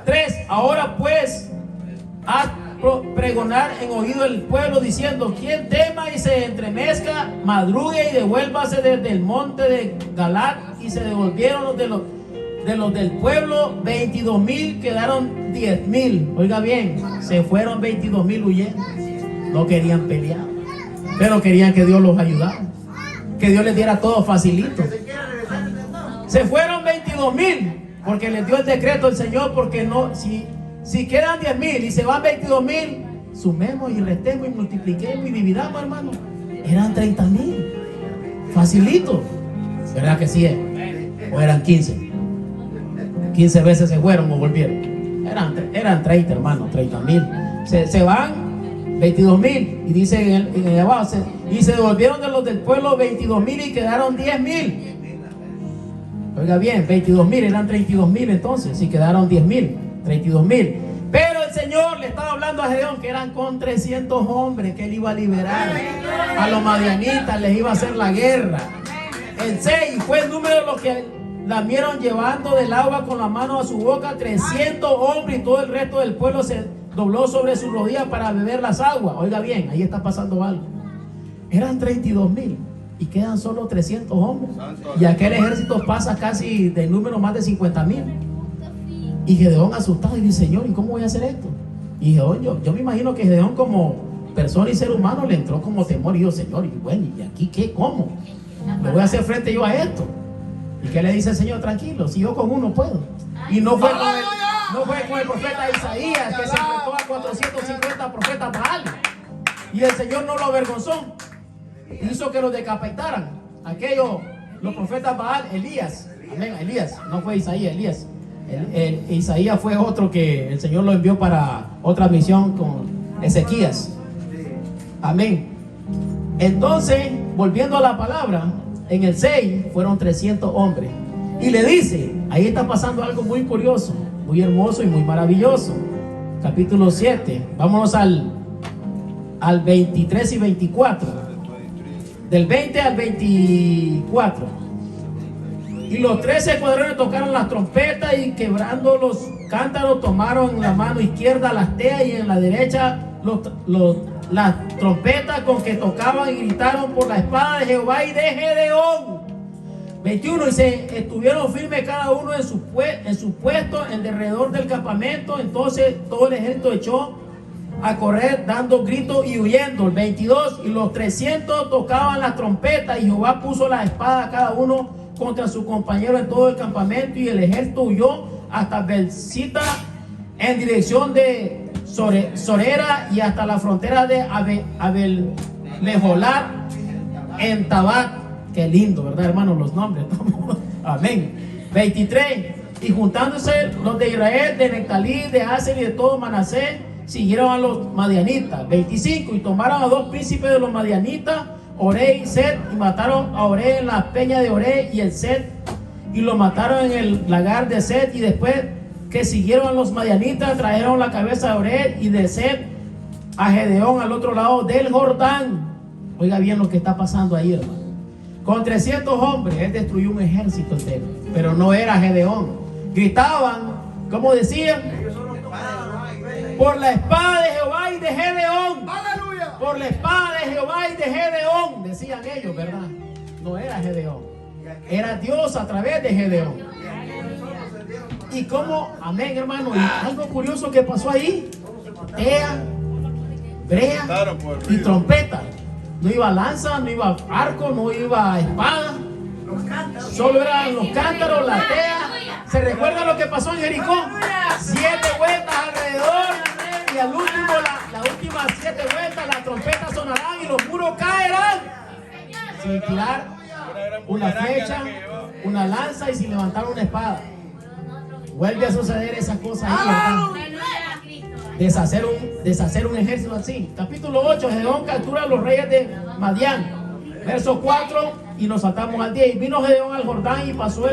3. Ahora pues, haz pregonar en oído del pueblo diciendo, quien tema y se entremezca, madrugue y devuélvase desde el monte de Galat. Y se devolvieron los del pueblo 22,000, quedaron 10,000. Oiga bien, se fueron 22,000 huyendo. No querían pelear, pero querían que Dios los ayudara, que Dios les diera todo facilito. Se fueron 22,000 porque les dio el decreto el Señor, porque no, si quedan 10,000 y se van 22,000, sumemos y restemos y multipliquemos y dividamos, hermano. Eran 30,000. Facilito. ¿Verdad que sí es? ¿O eran 15? 15 veces se fueron o volvieron. Eran 30, hermano, 30,000. Se van 22,000. Y dice en el abajo, y se devolvieron de los del pueblo 22,000 y quedaron 10,000. Oiga bien, 22,000, eran 32,000 entonces, si quedaron 10,000, 32,000. Pero el Señor le estaba hablando a Gedeón que eran con 300 hombres que él iba a liberar a los madianitas, les iba a hacer la guerra. El 6 fue el número de los que lamieron llevando del agua con la mano a su boca 300 hombres, y todo el resto del pueblo se dobló sobre sus rodillas para beber las aguas. Oiga bien, ahí está pasando algo. Eran 32,000 y quedan solo 300 hombres. Y aquel ejército pasa casi de número más de 50,000. Y Gedeón asustado y dice: Señor, ¿y cómo voy a hacer esto? Y Gedeón, yo me imagino que Gedeón, como persona y ser humano, le entró como temor. Y yo: Señor, y bueno, ¿y aquí qué? ¿Cómo? ¿Le voy a hacer frente yo a esto? ¿Y qué le dice el Señor? Tranquilo, si yo con uno puedo. Y no fue con el profeta Isaías, que se enfrentó a 450 profetas Baal. Y el Señor no lo avergonzó. Hizo que los decapitaran. Aquellos, los profetas Baal, Elías. Amén, Elías. No fue Isaías, Elías. Isaías fue otro que el Señor lo envió para otra misión con Ezequías. Amén. Entonces, volviendo a la palabra, en el 6 fueron 300 hombres. Y le dice, ahí está pasando algo muy curioso, muy hermoso y muy maravilloso. Capítulo 7, vámonos al 23 y 24. Del 20 al 24. Y los 13 escuadrones tocaron las trompetas, y quebrando los cántaros tomaron en la mano izquierda las teas y en la derecha las trompetas con que tocaban, y gritaron por la espada de Jehová y de Gedeón. 21. Y se estuvieron firmes cada uno en su puesto en derredor del campamento. Entonces todo el ejército echó a correr dando gritos y huyendo. El 22. Y los 300 tocaban las trompetas, y Jehová puso la espada a cada uno contra su compañero en todo el campamento, y el ejército huyó hasta Belzita en dirección de Sorera, y hasta la frontera de Abel-Mejolat en Tabat. Qué lindo, ¿verdad, hermanos? Los nombres. Amén. 23. Y juntándose los de Israel, de Nectalí, de Aser y de todo Manasés, siguieron a los madianitas. 25. Y tomaron a 2 príncipes de los madianitas, Oré y Set, y mataron a Oré en la peña de Oré, y el Set, y lo mataron en el lagar de Set. Y después que siguieron a los madianitas, trajeron la cabeza de Oré y de Set a Gedeón al otro lado del Jordán. Oiga bien lo que está pasando ahí, hermano. Con 300 hombres, él destruyó un ejército entero, pero no era Gedeón. Gritaban, ¿cómo decían? Por la espada de Jehová y de Gedeón. ¡Aleluya! Por la espada de Jehová y de Gedeón, decían ellos, ¿verdad? No era Gedeón, era Dios a través de Gedeón. Y como, amén, hermano, y algo curioso que pasó ahí: tea, brea y trompeta. No iba lanza, no iba arco, no iba espada. Solo eran los cántaros, la tea. ¿Se recuerda lo que pasó en Jericó? 7 vueltas alrededor, y al último, las últimas 7 vueltas, las trompetas sonarán y los muros caerán. Sin tirar una flecha, una lanza y sin levantar una espada. Vuelve a suceder esas cosas ahí, ¿verdad? Deshacer un ejército así. Capítulo 8. Gedeón captura a los reyes de Madián. Verso 4. Y nos saltamos al 10. Y vino Gedeón al Jordán, y pasó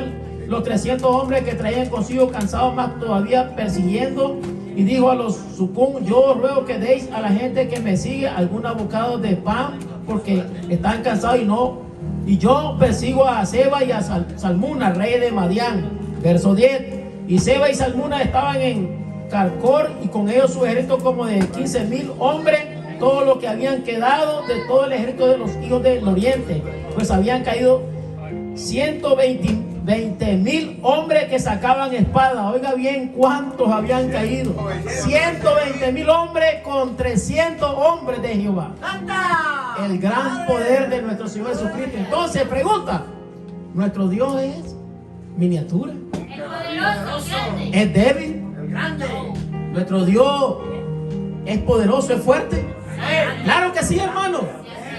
los 300 hombres que traían consigo, cansados más todavía persiguiendo. Y dijo a los sucún: yo os ruego que deis a la gente que me sigue algún bocado de pan, porque están cansados y yo persigo a Seba y a Salmuna, rey de Madián. Verso 10. Y Seba y Salmuna estaban en Carcor, y con ellos su ejército como de 15,000 hombres, todo lo que habían quedado de todo el ejército de los hijos del oriente, pues habían caído 120,000 hombres que sacaban espada. Oiga bien cuántos habían caído: 120,000 hombres con 300 hombres de Jehová. El gran poder de nuestro Señor Jesucristo. Entonces pregunta: ¿nuestro Dios es miniatura? ¿Es débil? ¿Nuestro Dios es poderoso, es fuerte? Claro que sí, hermano.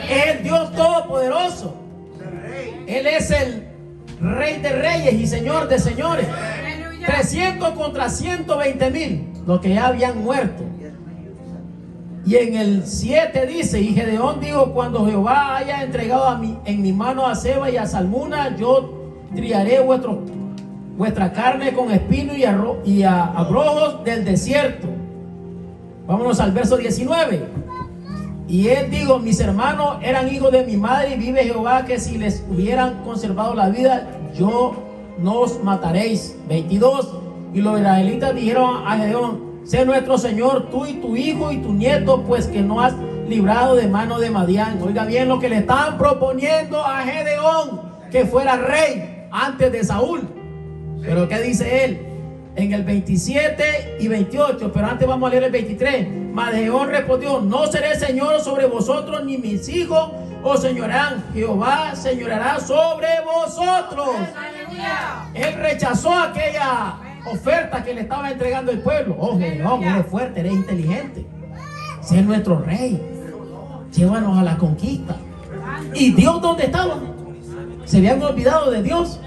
Es el Dios todopoderoso. Él es el Rey de reyes y Señor de señores. 300 contra 120,000, los que ya habían muerto. Y en el 7 dice: y Gedeón dijo: cuando Jehová haya entregado en mi mano a Seba y a Salmuna, yo triaré vuestra carne con espino y abrojos del desierto. Vámonos al verso 19. Y él dijo: mis hermanos eran hijos de mi madre, y vive Jehová que si les hubieran conservado la vida, yo nos mataréis. 22. Y los israelitas dijeron a Gedeón: sé nuestro Señor, tú y tu hijo y tu nieto, pues que no has librado de mano de Madián. Oiga bien lo que le estaban proponiendo a Gedeón, que fuera rey antes de Saúl. Pero ¿qué dice él? En el 27 y 28, pero antes vamos a leer el 23. Mas Gedeón respondió: no seré señor sobre vosotros, ni mis hijos os señorarán. Jehová señorará sobre vosotros. Él rechazó aquella oferta que le estaba entregando el pueblo. Oh, Gedeón, eres fuerte, eres inteligente, sé nuestro rey, llévanos a la conquista. ¿Y Dios dónde estaba? ¿Se habían olvidado de Dios?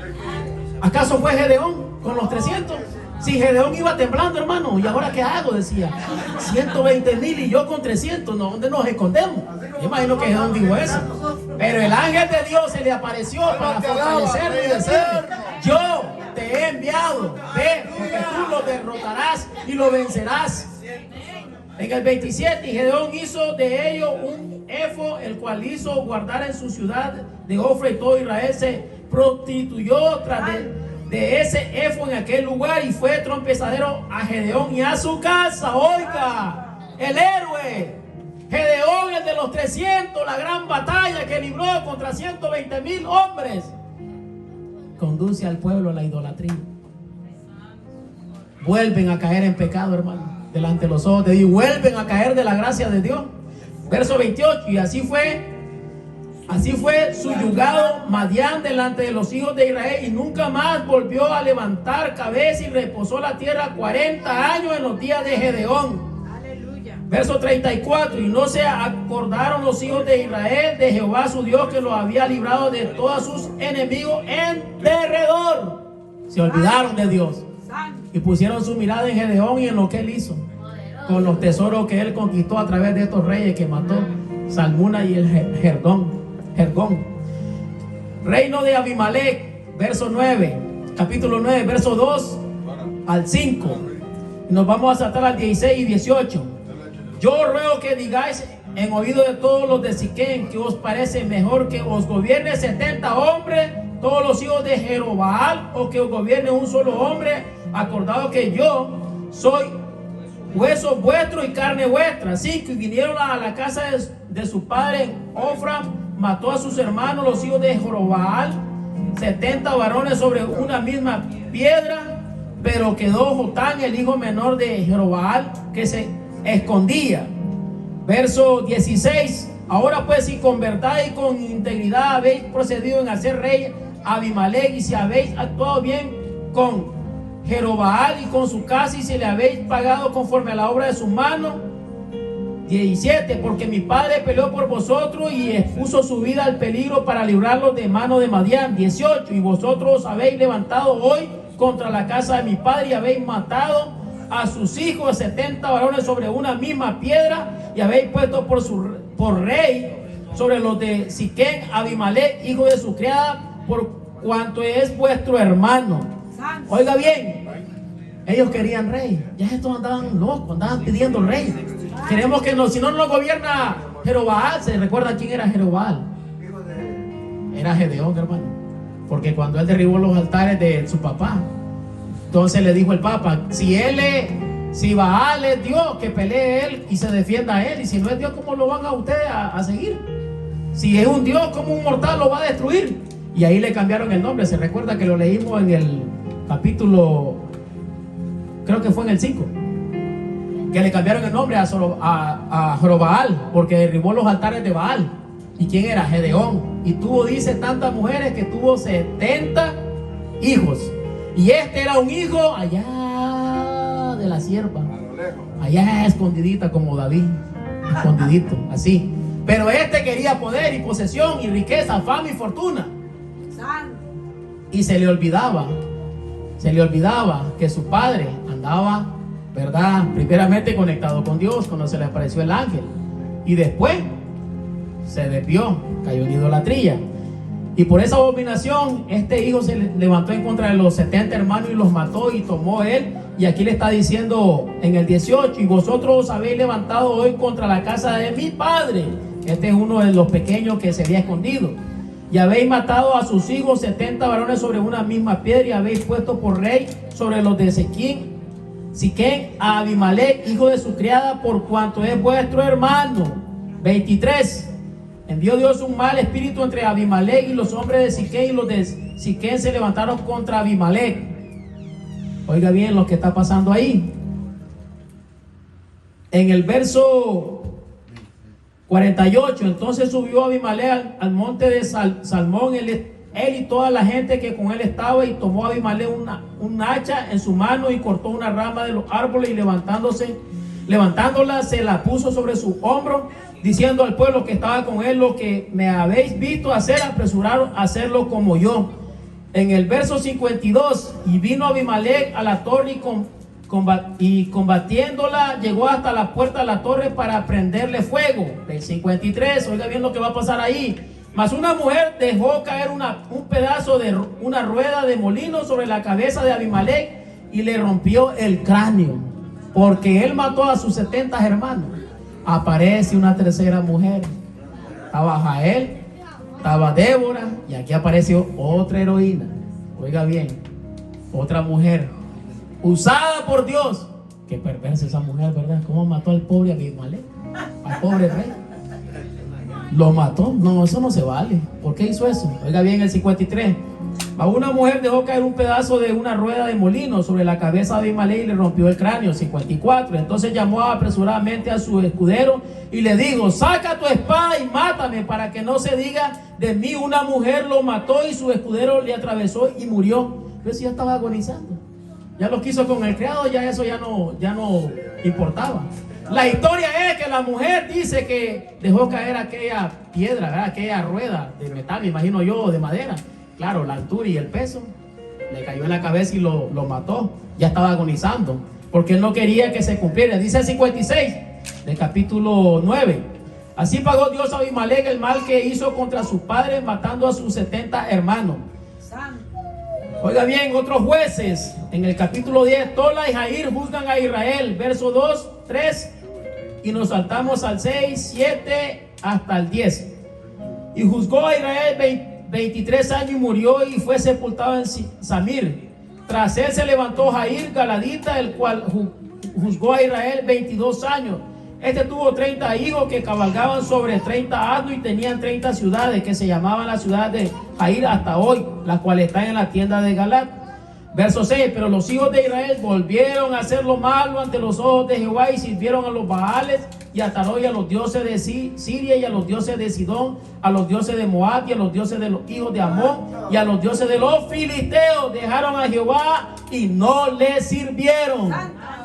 ¿Acaso fue Gedeón con los 300? Si Gedeón iba temblando, hermano, ¿y ahora qué hago? Decía, 120,000 y yo con 300, ¿no? ¿Dónde nos escondemos? Yo imagino que Gedeón dijo eso. Pero el ángel de Dios se le apareció para fortalecerlo y decirle: yo te he enviado, ve, porque tú lo derrotarás y lo vencerás. En el 27, Gedeón hizo de ello un efod, el cual hizo guardar en su ciudad de Ofra, y todo Israel se prostituyó tras de ese efod en aquel lugar, y fue trompezadero a Gedeón y a su casa. Oiga, el héroe Gedeón, el de los 300, la gran batalla que libró contra 120,000 hombres, conduce al pueblo a la idolatría. Vuelven a caer en pecado, hermano, delante de los ojos de Dios. Vuelven a caer de la gracia de Dios. Verso 28. Y así fue subyugado Madián delante de los hijos de Israel, y nunca más volvió a levantar cabeza, y reposó la tierra 40 años en los días de Gedeón. Verso 34. Y no se acordaron los hijos de Israel de Jehová su Dios, que los había librado de todos sus enemigos en derredor. Se olvidaron de Dios y pusieron su mirada en Gedeón y en lo que él hizo con los tesoros que él conquistó a través de estos reyes que mató, Salmuna y el Jergón. Reino de Abimelech, verso 9, capítulo 9, verso 2 al 5. Nos vamos a saltar al 16 y 18. Yo ruego que digáis en oído de todos los de Siquem, que os parece mejor que os gobierne 70 hombres, todos los hijos de Jerobaal, o que os gobierne un solo hombre, acordado que yo soy hueso vuestro y carne vuestra. Así que vinieron a la casa de su padre en Ofra, mató a sus hermanos, los hijos de Jerobaal, 70 varones sobre una misma piedra, pero quedó Jotán, el hijo menor de Jerobaal, que se escondía. Verso 16. Ahora pues, si con verdad y con integridad habéis procedido en hacer rey a Abimelech, y si habéis actuado bien con Jerobaal y con su casa, y si le habéis pagado conforme a la obra de su mano. 17. Porque mi padre peleó por vosotros y expuso su vida al peligro para librarlos de mano de Madián. 18. Y vosotros os habéis levantado hoy contra la casa de mi padre, y habéis matado a sus hijos 70 varones sobre una misma piedra, y habéis puesto por rey sobre los de Siquem Abimelech, hijo de su criada, por cuanto es vuestro hermano. Oiga bien, ellos querían rey. Ya estos andaban locos, andaban pidiendo rey. Queremos que si no nos gobierna Jerobaal. ¿Se recuerda quién era Jerobaal? Era Gedeón, hermano, porque cuando él derribó los altares de su papá, entonces le dijo el Papa: si Baal es Dios, que pelee él y se defienda a él, y si no es Dios, ¿cómo lo van a ustedes a seguir? Si es un Dios, ¿cómo un mortal lo va a destruir? Y ahí le cambiaron el nombre. Se recuerda que lo leímos en el capítulo, creo que fue en el 5, que le cambiaron el nombre a Jerobaal, porque derribó los altares de Baal. ¿Y quién era? Gedeón. Y tuvo, dice, tantas mujeres que tuvo 70 hijos. Y este era un hijo allá de la sierva, allá escondidita, como David, escondidito, así. Pero este quería poder y posesión y riqueza, fama y fortuna. Y se le olvidaba que su padre andaba, ¿verdad?, primeramente conectado con Dios cuando se le apareció el ángel, y después se desvió, cayó en idolatría. Y por esa abominación, este hijo se levantó en contra de los 70 hermanos y los mató, y tomó él. Y aquí le está diciendo en el 18: y vosotros os habéis levantado hoy contra la casa de mi padre. Este es uno de los pequeños que se había escondido. y habéis matado a sus hijos 70 varones sobre una misma piedra, y habéis puesto por rey sobre los de Siquén a Abimelech, hijo de su criada, por cuanto es vuestro hermano. 23. Envió Dios un mal espíritu entre Abimelech y los hombres de Siquén, y los de Siquén se levantaron contra Abimelech. Oiga bien lo que está pasando ahí. En el verso 48, entonces subió Abimelech al monte de Salmón, él y toda la gente que con él estaba, y tomó Abimelech un hacha en su mano y cortó una rama de los árboles, y levantándola se la puso sobre su hombro, diciendo al pueblo que estaba con él: lo que me habéis visto hacer, apresuraron a hacerlo como yo. En el verso 52, y vino Abimelech a la torre y combatiéndola llegó hasta la puerta de la torre para prenderle fuego. Del 53, oiga bien lo que va a pasar ahí. Mas una mujer dejó caer un pedazo de una rueda de molino sobre la cabeza de Abimelech y le rompió el cráneo, porque él mató a sus 70 hermanos. Aparece una tercera mujer. Estaba Jael, estaba Débora, y aquí apareció otra heroína. Oiga bien, otra mujer usada por Dios. Qué perversa esa mujer, ¿verdad? ¿Cómo mató al pobre Abimelech? Al pobre rey. Lo mató. No, eso no se vale. ¿Por qué hizo eso? Oiga bien el 53. A una mujer dejó caer un pedazo de una rueda de molino sobre la cabeza de Abimelech y le rompió el cráneo. 54. Entonces llamó apresuradamente a su escudero y le dijo: saca tu espada y mátame, para que no se diga de mí una mujer lo mató. Y su escudero le atravesó y murió. Pero si ya estaba agonizando, ya lo quiso con el criado, ya eso ya no importaba. La historia es que la mujer dice que dejó caer aquella piedra, ¿verdad? Aquella rueda de metal, me imagino yo, de madera. Claro, la altura y el peso le cayó en la cabeza y lo mató. Ya estaba agonizando, porque él no quería que se cumpliera. Dice el 56 del capítulo 9: así pagó Dios a Abimelech el mal que hizo contra sus padres, matando a sus 70 hermanos. Oiga bien, otros jueces, en el capítulo 10, Tola y Jair juzgan a Israel, verso 2, 3, y nos saltamos al 6, 7, hasta el 10. Y juzgó a Israel 23 años y murió, y fue sepultado en Samir. Tras él se levantó Jair Galadita, el cual juzgó a Israel 22 años. Este tuvo 30 hijos que cabalgaban sobre 30 asnos y tenían 30 ciudades que se llamaban las ciudades de Jair hasta hoy, las cuales están en la tienda de Galat. Verso 6: pero los hijos de Israel volvieron a hacer lo malo ante los ojos de Jehová y sirvieron a los Baales y a Taró y a los dioses de Siria y a los dioses de Sidón, a los dioses de Moab y a los dioses de los hijos de Amón y a los dioses de los filisteos. Dejaron a Jehová y no le sirvieron.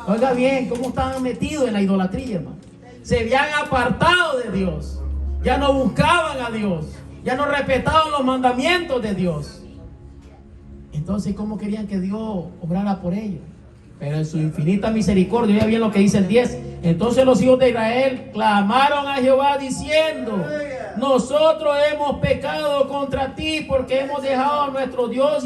Oiga bien, cómo estaban metidos en la idolatría, hermano. Se habían apartado de Dios, ya no buscaban a Dios, ya no respetaban los mandamientos de Dios. Entonces, ¿cómo querían que Dios obrara por ellos? Pero en su infinita misericordia, oiga bien lo que dice el 10. Entonces los hijos de Israel clamaron a Jehová diciendo: nosotros hemos pecado contra ti, porque hemos dejado a nuestro Dios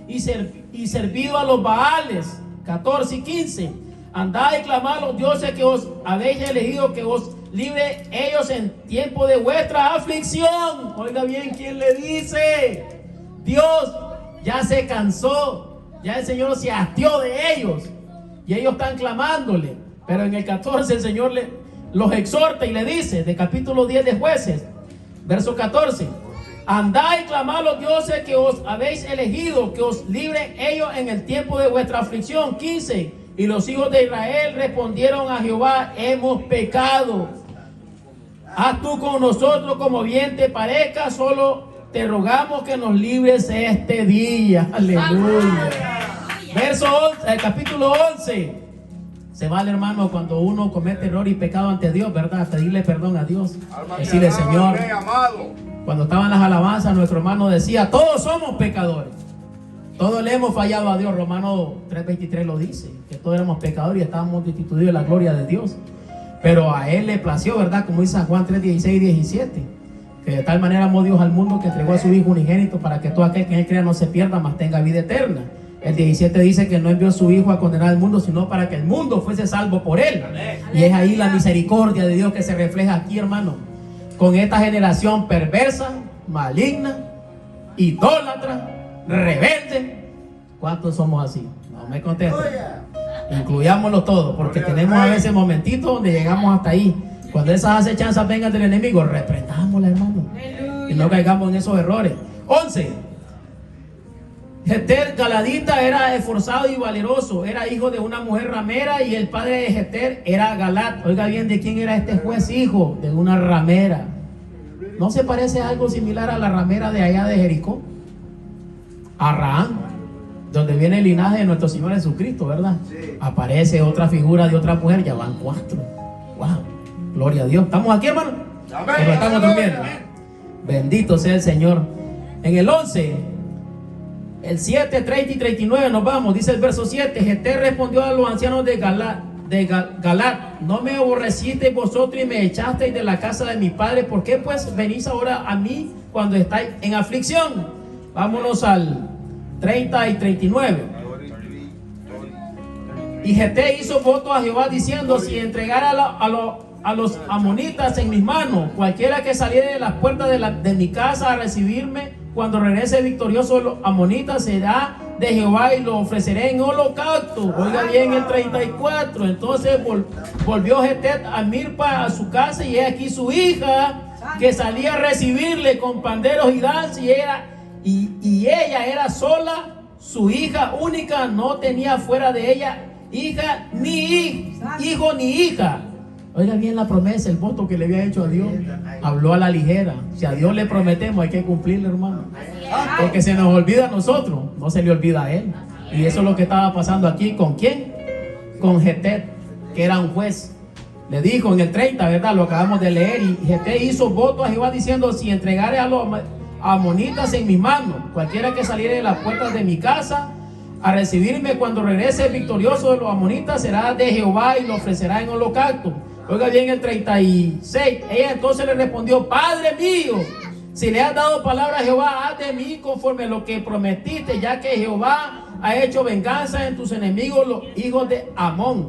y servido a los Baales. 14 y 15. Andad y clamad a los dioses que os habéis elegido, que os libre ellos en tiempo de vuestra aflicción. Oiga bien, ¿quién le dice? Dios ya se cansó, ya el Señor se hastió de ellos, y ellos están clamándole. Pero en el 14 el Señor los exhorta y le dice, de capítulo 10 de Jueces, verso 14: andad y clamad a los dioses que os habéis elegido, que os libren ellos en el tiempo de vuestra aflicción. 15: y los hijos de Israel respondieron a Jehová: hemos pecado. Haz tú con nosotros como bien te parezca, solo te rogamos que nos libres este día. Aleluya. Verso 11, capítulo 11. Se vale, hermano, cuando uno comete error y pecado ante Dios, ¿verdad? Pedirle perdón a Dios. Decirle: Señor, cuando estaban las alabanzas, nuestro hermano decía: todos somos pecadores, todos le hemos fallado a Dios. Romanos 3:23 lo dice, que todos éramos pecadores y estábamos destituidos de la gloria de Dios. Pero a él le plació, ¿verdad? Como dice Juan 3:16 y 17, que de tal manera amó Dios al mundo que entregó a su Hijo unigénito, para que todo aquel que en él crea no se pierda, mas tenga vida eterna. El 17 dice que no envió a su Hijo a condenar al mundo, sino para que el mundo fuese salvo por él. Y es ahí la misericordia de Dios que se refleja aquí, hermano, con esta generación perversa, maligna, idólatra, rebelde. ¿Cuántos somos así? No me contesten. Incluyámoslo todo, porque tenemos a veces momentitos donde llegamos hasta ahí. Cuando esas acechanzas vengan del enemigo, reprendámosla, hermano, y no caigamos en esos errores. 11. Jeter Galadita era esforzado y valeroso, era hijo de una mujer ramera, y el padre de Jeter era Galat. Oiga bien, ¿de quién era este juez hijo? De una ramera. ¿No se parece a algo similar a la ramera de allá de Jericó? Arraán, donde viene el linaje de nuestro Señor Jesucristo, ¿verdad? Sí. Aparece otra figura de otra mujer, ya van 4. Wow, gloria a Dios. ¿Estamos aquí, hermano? Amén. Estamos durmiendo. Bendito sea el Señor. En el 11, el 7, 30 y 39 nos vamos. Dice el verso 7: Jeter respondió a los ancianos de Galat: ¿no me aborrecisteis vosotros y me echasteis de la casa de mi padre? ¿Por qué pues venís ahora a mí cuando estáis en aflicción? Vámonos al 30 y 39. Y Jeter hizo voto a Jehová diciendo: si entregara a los amonitas en mis manos, cualquiera que saliera de las puertas de mi casa a recibirme, cuando regrese victorioso de los amonitas, será de Jehová y lo ofreceré en holocausto. Oiga bien el 34. Entonces volvió Jeter a Mirpa a su casa, y he aquí su hija que salía a recibirle con panderos y danzas, y ella era sola, su hija única, no tenía fuera de ella hija ni hijo ni hija. Oiga bien la promesa, el voto que le había hecho a Dios. Habló a la ligera. Si a Dios le prometemos, hay que cumplirle, hermano. Porque se nos olvida a nosotros, no se le olvida a él. Y eso es lo que estaba pasando aquí. ¿Con quién? Con Jeter, que era un juez. Le dijo en el 30, ¿verdad? Lo acabamos de leer. Y Jeter hizo voto a Jehová diciendo: si entregare a los amonitas en mis manos, cualquiera que saliera de las puertas de mi casa a recibirme, cuando regrese victorioso de los amonitas, será de Jehová y lo ofrecerá en holocausto. Oiga bien el 36. Ella entonces le respondió: Padre mío, si le has dado palabra a Jehová, haz de mí conforme a lo que prometiste, ya que Jehová ha hecho venganza en tus enemigos, los hijos de Amón.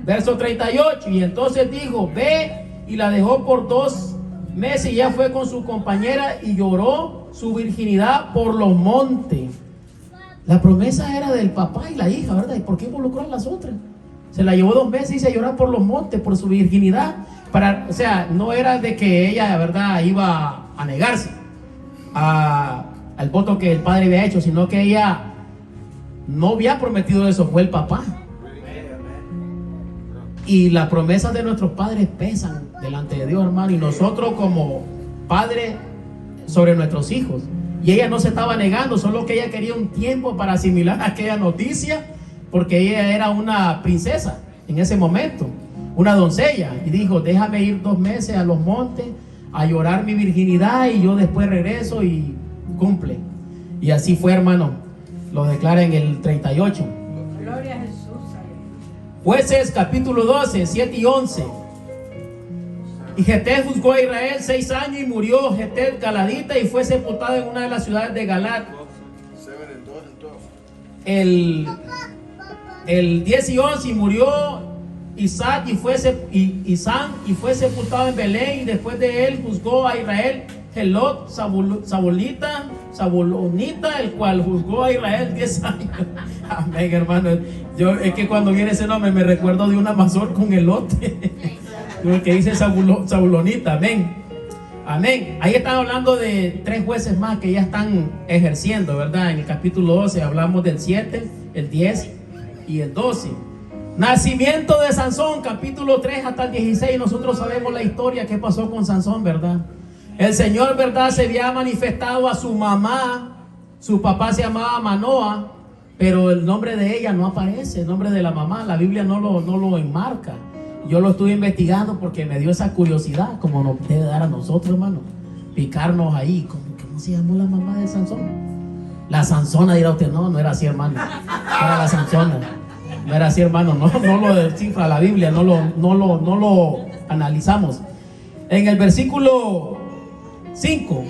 Verso 38. Y entonces dijo: ve, y la dejó por 2 meses, y ya fue con su compañera y lloró su virginidad por los montes. La promesa era del papá y la hija, ¿verdad? ¿Y por qué involucró a las otras? Se la llevó 2 meses y se lloró por los montes, por su virginidad. O sea, no era de que ella, ¿verdad?, iba a negarse al voto que el padre había hecho, sino que ella no había prometido eso, fue el papá. Y las promesas de nuestros padres pesan delante de Dios, hermano, y nosotros como padres sobre nuestros hijos. Y ella no se estaba negando, solo que ella quería un tiempo para asimilar aquella noticia, porque ella era una princesa en ese momento, una doncella, y dijo: déjame ir 2 meses a los montes a llorar mi virginidad, y yo después regreso y cumple. Y así fue, hermano. Lo declara en el 38. Gloria a Jesús. Jueces capítulo 12, 7 y 11. Y Jeter juzgó a Israel 6 años, y murió Jeter Galadita, y fue sepultado en una de las ciudades de Galat. El 10 y 11, y murió Isaac y fue sepultado en Belén, y después de él juzgó a Israel Gelot Zabulonita, el cual juzgó a Israel 10 años. Amén, hermano. Es que cuando viene ese nombre me recuerdo de una mazorca con elote. Que dice Zabulonita. Amén. Amén. Ahí están hablando de 3 jueces más que ya están ejerciendo, ¿verdad? En el capítulo 12 hablamos del 7, el 10 y el 12. Nacimiento de Sansón, capítulo 3 hasta el 16. Nosotros sabemos la historia que pasó con Sansón, ¿verdad? El Señor, ¿verdad?, se había manifestado a su mamá. Su papá se llamaba Manoa, pero el nombre de ella no aparece, el nombre de la mamá. La Biblia no lo enmarca. Yo lo estuve investigando porque me dio esa curiosidad, como nos debe dar a nosotros, hermano, picarnos ahí. ¿Cómo se llamó la mamá de Sansón? La Sansona, dirá usted. No era así, hermano. Era la Sansona. No era así, hermano. No lo descifra la Biblia, no lo analizamos. En el versículo 5: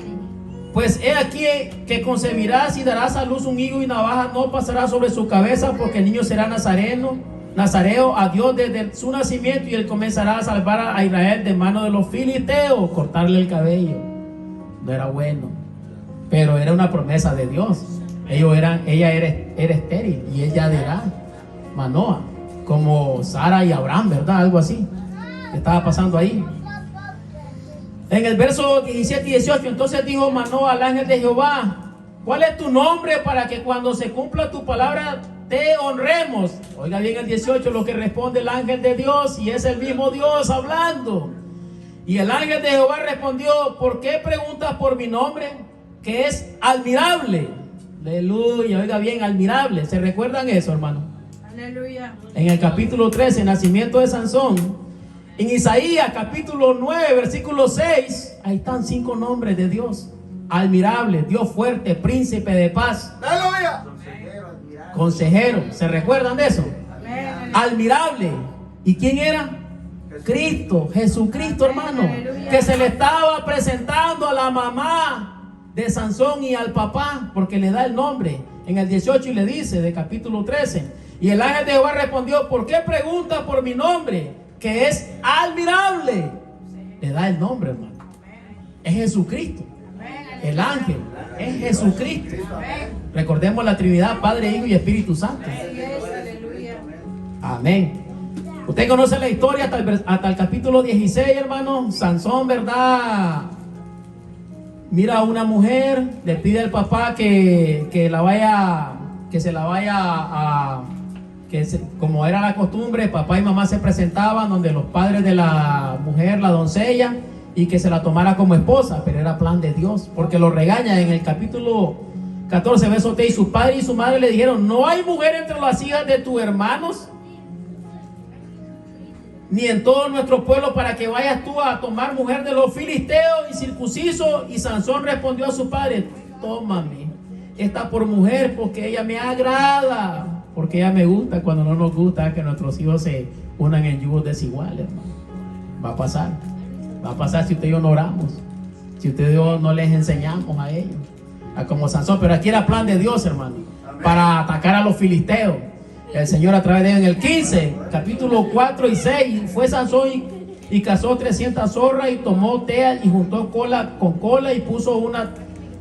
pues he aquí que concebirás y darás a luz un hijo, y navaja no pasará sobre su cabeza, porque el niño será nazareo a Dios desde su nacimiento, y él comenzará a salvar a Israel de mano de los filisteos. Cortarle el cabello no era bueno. pero era una promesa de Dios. Ella era estéril y ella de edad, Manoa, como Sara y Abraham, ¿verdad? Algo así estaba pasando ahí. En el verso 17 y 18, entonces dijo Manoa al ángel de Jehová: ¿cuál es tu nombre para que cuando se cumpla tu palabra te honremos? Oiga bien el 18, lo que responde el ángel de Dios, y es el mismo Dios hablando. Y el ángel de Jehová respondió: ¿por qué preguntas por mi nombre, que es admirable? Aleluya, oiga bien, admirable. ¿Se recuerdan eso, hermano? Aleluya. En el capítulo 13, nacimiento de Sansón. En Isaías capítulo 9, versículo 6, ahí están 5 nombres de Dios. Admirable, Dios fuerte, príncipe de paz. ¡Aleluya! Consejero, ¿se recuerdan de eso? Amén. Admirable. ¿Y quién era? Cristo, Jesucristo, hermano, que se le estaba presentando a la mamá de Sansón y al papá, porque le da el nombre en el 18 y le dice, de capítulo 13, y el ángel de Jehová respondió: ¿por qué preguntas por mi nombre, que es admirable? Le da el nombre, hermano. Es Jesucristo. El ángel es Jesucristo. Recordemos la Trinidad, Padre, Hijo y Espíritu Santo. Amén. Usted conoce la historia hasta el capítulo 16, hermano. Sansón, ¿verdad? Mira a una mujer, le pide al papá que se la vaya a, como era la costumbre, papá y mamá se presentaban donde los padres de la mujer, la doncella, y que se la tomara como esposa, pero era plan de Dios, porque lo regaña en el capítulo 14, verso 3, y su padre y su madre le dijeron: ¿no hay mujer entre las hijas de tus hermanos, ni en todo nuestro pueblo, para que vayas tú a tomar mujer de los filisteos y circuncisos? Y Sansón respondió a su padre: tómame esta por mujer, porque ella me agrada, porque ella me gusta. Cuando no nos gusta que nuestros hijos se unan en yugos desiguales, hermano. Va a pasar si usted y yo no oramos, si usted y yo no les enseñamos a ellos, a como Sansón. Pero aquí era plan de Dios, hermano, para atacar a los filisteos. El Señor a través de él. En el 15, capítulo 4 y 6, fue Sansón y cazó 300 zorras y tomó tea y juntó cola con cola y puso una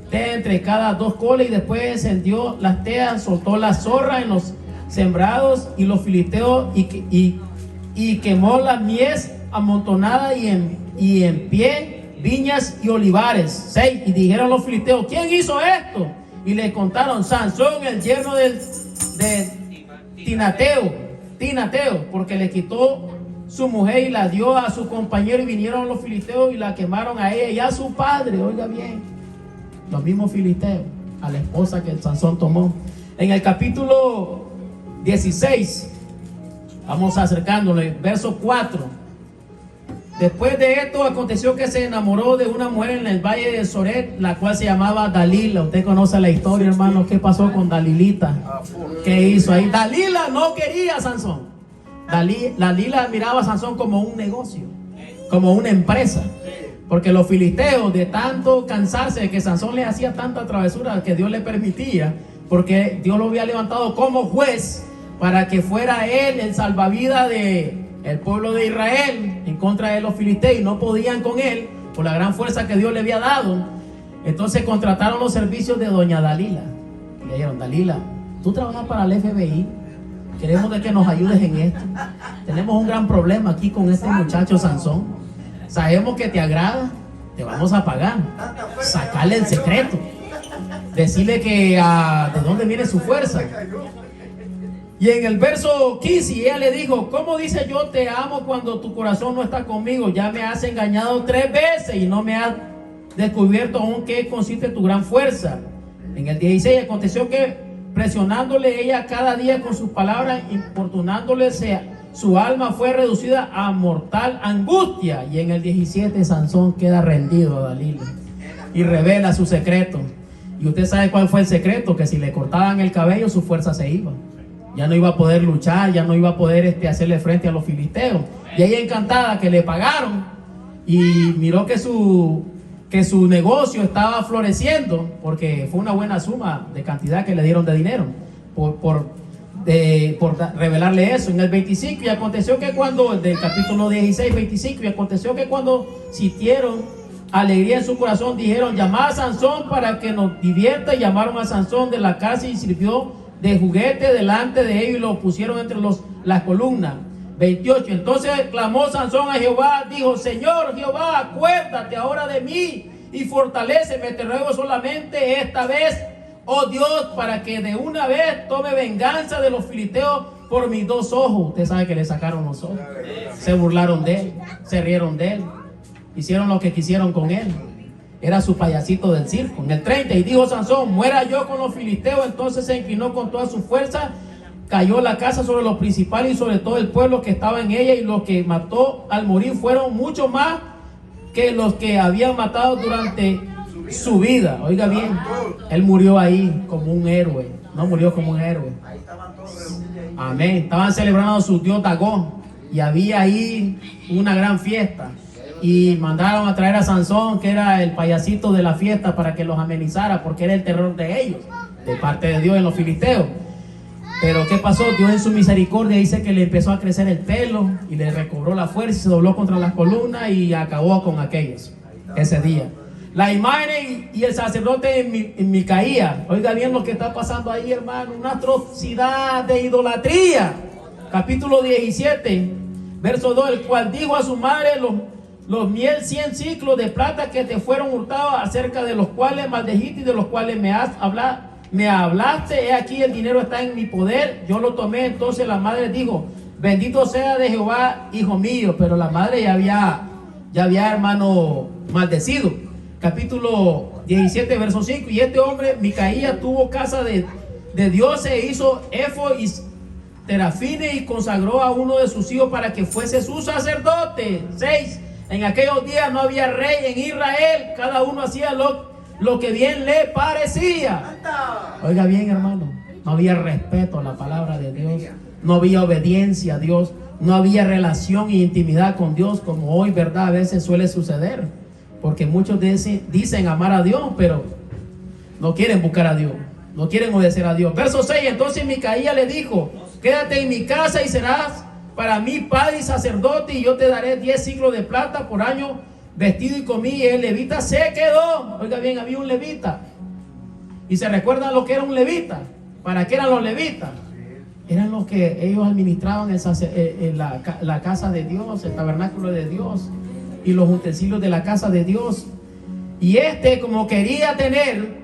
tea entre cada 2 colas, y después encendió las teas, soltó las zorras en los sembrados y los filisteos y quemó la mies amontonada y en pie viñas y olivares. 6, y dijeron los filisteos: ¿quién hizo esto? Y le contaron: Sansón, el yerno de Tinateo, porque le quitó su mujer y la dio a su compañero, y vinieron los filisteos y la quemaron a ella y a su padre. Oiga bien, los mismos filisteos, a la esposa que Sansón tomó. En el capítulo 16, vamos acercándole, verso 4. Después de esto aconteció que se enamoró de una mujer en el valle de Soret, la cual se llamaba Dalila. Usted conoce la historia, hermano. ¿Qué pasó con Dalilita? ¿Qué hizo ahí? Dalila no quería a Sansón. Dalila miraba a Sansón como un negocio, como una empresa, porque los filisteos, de tanto cansarse de que Sansón les hacía tanta travesura que Dios le permitía, porque Dios lo había levantado como juez para que fuera él el salvavidas de el pueblo de Israel en contra de los filisteos, y no podían con él por la gran fuerza que Dios le había dado. Entonces contrataron los servicios de doña Dalila. Y le dijeron: Dalila, tú trabajas para el FBI, queremos de que nos ayudes en esto. Tenemos un gran problema aquí con este muchacho Sansón. Sabemos que te agrada, te vamos a pagar. Sacarle el secreto, decirle que de dónde viene su fuerza. Y en el verso 15, ella le dijo: ¿cómo dice yo te amo cuando tu corazón no está conmigo? Ya me has engañado 3 veces y no me has descubierto aún qué consiste tu gran fuerza. En el 16, aconteció que presionándole ella cada día con sus palabras, importunándole, su alma fue reducida a mortal angustia. Y en el 17, Sansón queda rendido a Dalila y revela su secreto. Y usted sabe cuál fue el secreto: que si le cortaban el cabello, su fuerza se iba. Ya no iba a poder luchar, ya no iba a poder hacerle frente a los filisteos. Y ella, encantada, que le pagaron, y miró que su negocio estaba floreciendo, porque fue una buena suma de cantidad que le dieron de dinero por revelarle eso. En el 25, y aconteció que cuando, del capítulo 16, 25, y aconteció que cuando sintieron alegría en su corazón, dijeron: llamad a Sansón para que nos divierta. Y llamaron a Sansón de la casa y sirvió de juguete delante de ellos y lo pusieron entre las columnas. 28. Entonces clamó Sansón a Jehová, dijo: Señor Jehová, acuérdate ahora de mí y fortaléceme, te ruego solamente esta vez, oh Dios, para que de una vez tome venganza de los filisteos por mis 2 ojos. Usted sabe que le sacaron los ojos, se burlaron de él, se rieron de él, hicieron lo que quisieron con él. Era su payasito del circo. En el 30, y dijo Sansón: muera yo con los filisteos. Entonces se inclinó con toda su fuerza, cayó la casa sobre los principales y sobre todo el pueblo que estaba en ella, y los que mató al morir fueron mucho más que los que habían matado durante su vida. Oiga bien, él murió ahí como un héroe, no murió como un héroe. Amén. Estaban celebrando a su dios Dagón y había ahí una gran fiesta, y mandaron a traer a Sansón, que era el payasito de la fiesta, para que los amenizara, porque era el terror de ellos, de parte de Dios en los filisteos. Pero ¿qué pasó? Dios en su misericordia dice que le empezó a crecer el pelo y le recobró la fuerza y se dobló contra las columnas y acabó con aquellos ese día. La imagen y el sacerdote en Micaías. Oiga bien lo que está pasando ahí, hermano. Una atrocidad de idolatría. Capítulo 17, verso 2. El cual dijo a su madre: los 100 ciclos de plata que te fueron hurtados, acerca de los cuales maldijiste y de los cuales me hablaste, he aquí el dinero está en mi poder, yo lo tomé. Entonces la madre dijo: bendito sea de Jehová, hijo mío. Pero la madre ya había, hermano, maldecido. Capítulo 17, verso 5. Y este hombre, Micaías, tuvo casa de dioses, e hizo efod y terafines, y consagró a uno de sus hijos para que fuese su sacerdote. 6. En aquellos días no había rey en Israel, cada uno hacía lo que bien le parecía. Oiga bien, hermano, no había respeto a la palabra de Dios, no había obediencia a Dios, no había relación e intimidad con Dios, como hoy, verdad, a veces suele suceder, porque muchos dicen amar a Dios, pero no quieren buscar a Dios, no quieren obedecer a Dios. Verso 6. Entonces Micaías le dijo: quédate en mi casa y serás para mí padre y sacerdote, y yo te daré 10 ciclos de plata por año, vestido y comida. Y el levita se quedó. Oiga bien, había un levita. Y se recuerdan lo que era un levita. ¿Para qué eran los levitas? Eran los que ellos administraban la casa de Dios, el tabernáculo de Dios y los utensilios de la casa de Dios. Y como quería tener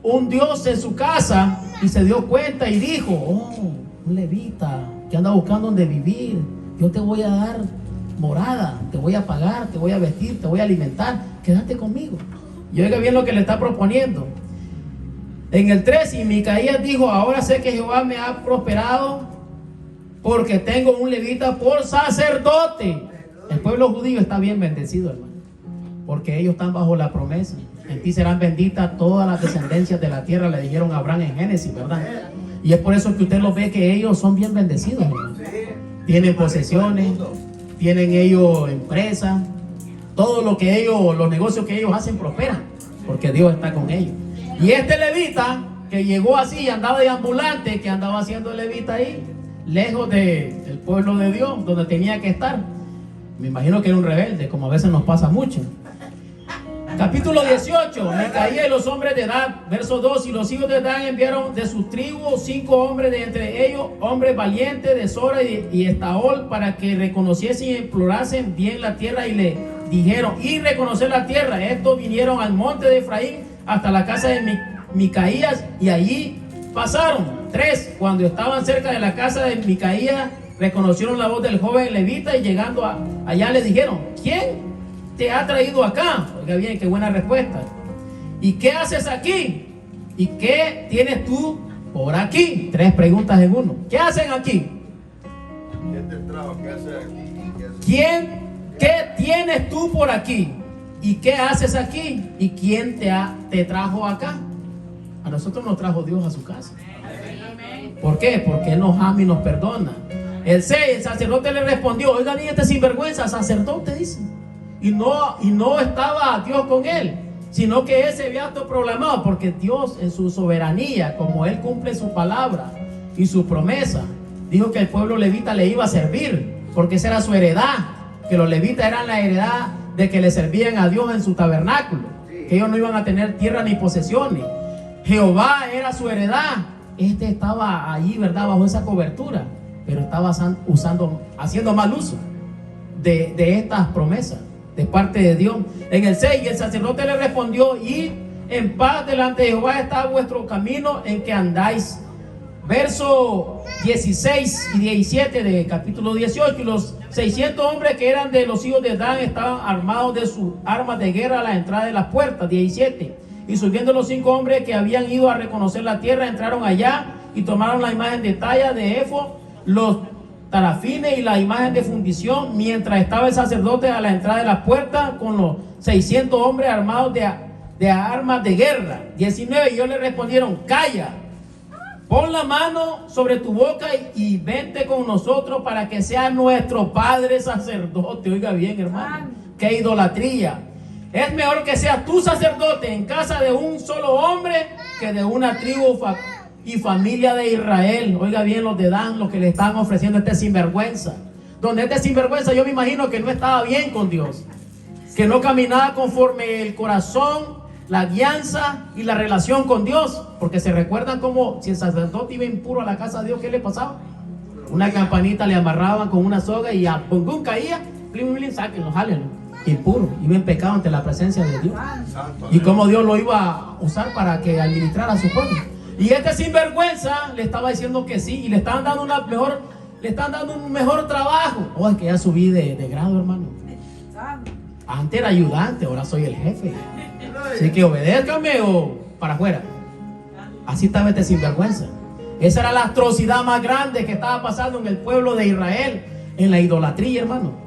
un Dios en su casa, y se dio cuenta y dijo: oh, un levita que anda buscando donde vivir, yo te voy a dar morada, te voy a pagar, te voy a vestir, te voy a alimentar, quédate conmigo. Y oiga bien lo que le está proponiendo. En el 3, y Micaías dijo: ahora sé que Jehová me ha prosperado, porque tengo un levita por sacerdote. El pueblo judío está bien bendecido, hermano, porque ellos están bajo la promesa. En ti serán benditas todas las descendencias de la tierra, le dijeron a Abraham en Génesis, ¿verdad? Y es por eso que usted los ve que ellos son bien bendecidos, hermano. Tienen posesiones, tienen ellos empresas, todo lo que ellos, los negocios que ellos hacen prosperan, porque Dios está con ellos. Y este levita que llegó así, andaba de ambulante, que andaba haciendo levita ahí, lejos del pueblo de Dios, donde tenía que estar. Me imagino que era un rebelde, como a veces nos pasa mucho. Capítulo 18. Micaías y los hombres de Dan. Verso 2. Y los hijos de Dan enviaron de sus tribus 5 hombres, de entre ellos hombres valientes de Sora y Estaol, para que reconociesen y explorasen bien la tierra. Y le dijeron: y reconocer la tierra. Estos vinieron al monte de Efraín hasta la casa de Micaías, y allí pasaron. 3. Cuando estaban cerca de la casa de Micaías, reconocieron la voz del joven levita, y llegando allá le dijeron: ¿quién te ha traído acá? Oiga bien, qué buena respuesta. ¿Y qué haces aquí? ¿Y qué tienes tú por aquí? 3 preguntas en uno. ¿Qué hacen aquí? ¿Quién te trajo? ¿Qué haces aquí? ¿Qué tienes tú por aquí? ¿Y qué haces aquí? ¿Y quién te trajo acá? A nosotros nos trajo Dios a su casa. ¿Por qué? Porque Él nos ama y nos perdona. El 6, el sacerdote le respondió: oiga bien, este sinvergüenza, sacerdote, dice. Y no estaba Dios con él, sino que él se había autoproclamado, porque Dios en su soberanía, como Él cumple su palabra y su promesa, dijo que el pueblo levita le iba a servir, porque esa era su heredad, que los levitas eran la heredad de que le servían a Dios en su tabernáculo, que ellos no iban a tener tierra ni posesiones. Jehová era su heredad. Este estaba allí, ¿verdad?, bajo esa cobertura, pero estaba haciendo mal uso de estas promesas de parte de Dios. En el 6, y el sacerdote le respondió: id en paz delante de Jehová está vuestro camino en que andáis. Verso 16 y 17 de capítulo 18. Y los 600 hombres que eran de los hijos de Dan estaban armados de sus armas de guerra a la entrada de las puertas. 17. Y subiendo los 5 hombres que habían ido a reconocer la tierra, entraron allá y tomaron la imagen de talla de éfod, los tarafines y la imagen de fundición, mientras estaba el sacerdote a la entrada de las puertas con los 600 hombres armados de armas de guerra. 19. Y ellos le respondieron: calla, pon la mano sobre tu boca y vente con nosotros para que sea nuestro padre sacerdote. Oiga bien, hermano, qué idolatría. Es mejor que seas tú sacerdote en casa de un solo hombre que de una tribu y familia de Israel. Oiga bien, los de Dan, los que le están ofreciendo este sinvergüenza. Donde este sinvergüenza, yo me imagino que no estaba bien con Dios, que no caminaba conforme el corazón, la guianza y la relación con Dios. Porque se recuerdan como si el sacerdote iba impuro a la casa de Dios, ¿qué le pasaba? Una campanita le amarraban con una soga y a pum caía, plim, sáquenlo, jálenlo. Impuro, iba en pecado ante la presencia de Dios. Y cómo Dios lo iba a usar para que administrara a su pueblo. Y este sinvergüenza le estaba diciendo que sí, y le estaban dando un mejor trabajo. Oh, es que ya subí de grado, hermano. Antes era ayudante, ahora soy el jefe. Así que obedézcame o para afuera. Así estaba este sinvergüenza. Esa era la atrocidad más grande que estaba pasando en el pueblo de Israel, en la idolatría, hermano.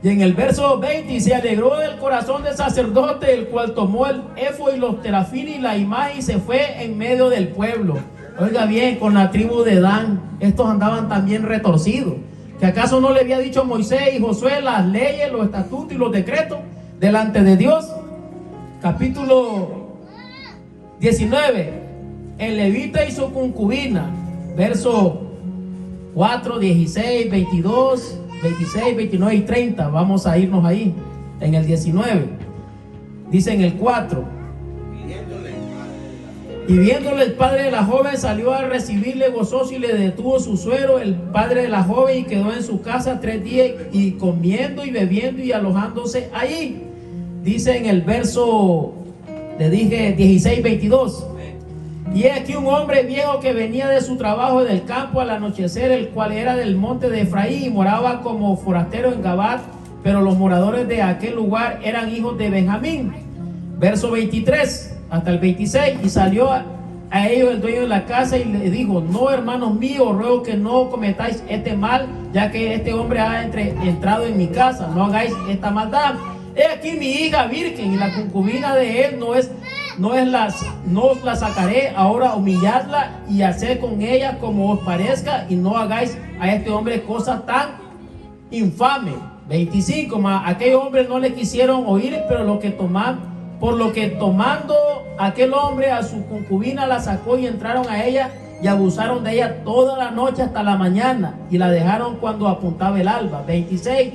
Y en el verso 20, y se alegró el corazón del sacerdote, el cual tomó el éfod y los terafines y la imagen y se fue en medio del pueblo. Oiga bien, con la tribu de Dan, estos andaban también retorcidos. ¿Que acaso no le había dicho Moisés y Josué las leyes, los estatutos y los decretos delante de Dios? Capítulo 19. El levita y su concubina. Verso 4, 16, 22, 26, 29 y 30. Vamos a irnos ahí. En el 19. Dice en el 4. Y viéndole el padre de la joven, salió a recibirle gozoso y le detuvo su suegro, el padre de la joven, y quedó en su casa 3 días y comiendo y bebiendo y alojándose allí. Dice en el verso, le dije 16, 22. Y he aquí un hombre viejo que venía de su trabajo del campo al anochecer, el cual era del monte de Efraín y moraba como forastero en Gabat, pero los moradores de aquel lugar eran hijos de Benjamín. Verso 23 hasta el 26. Y salió a ellos el dueño de la casa y le dijo: no, hermanos míos, ruego que no cometáis este mal, ya que este hombre ha entrado en mi casa. No hagáis esta maldad. He aquí mi hija virgen, y la concubina de él no os la sacaré. Ahora humilladla y haced con ella como os parezca, y no hagáis a este hombre cosas tan infames. 25. Aquellos hombres no le quisieron oír, pero por lo que tomando aquel hombre a su concubina, la sacó y entraron a ella y abusaron de ella toda la noche hasta la mañana, y la dejaron cuando apuntaba el alba. 26.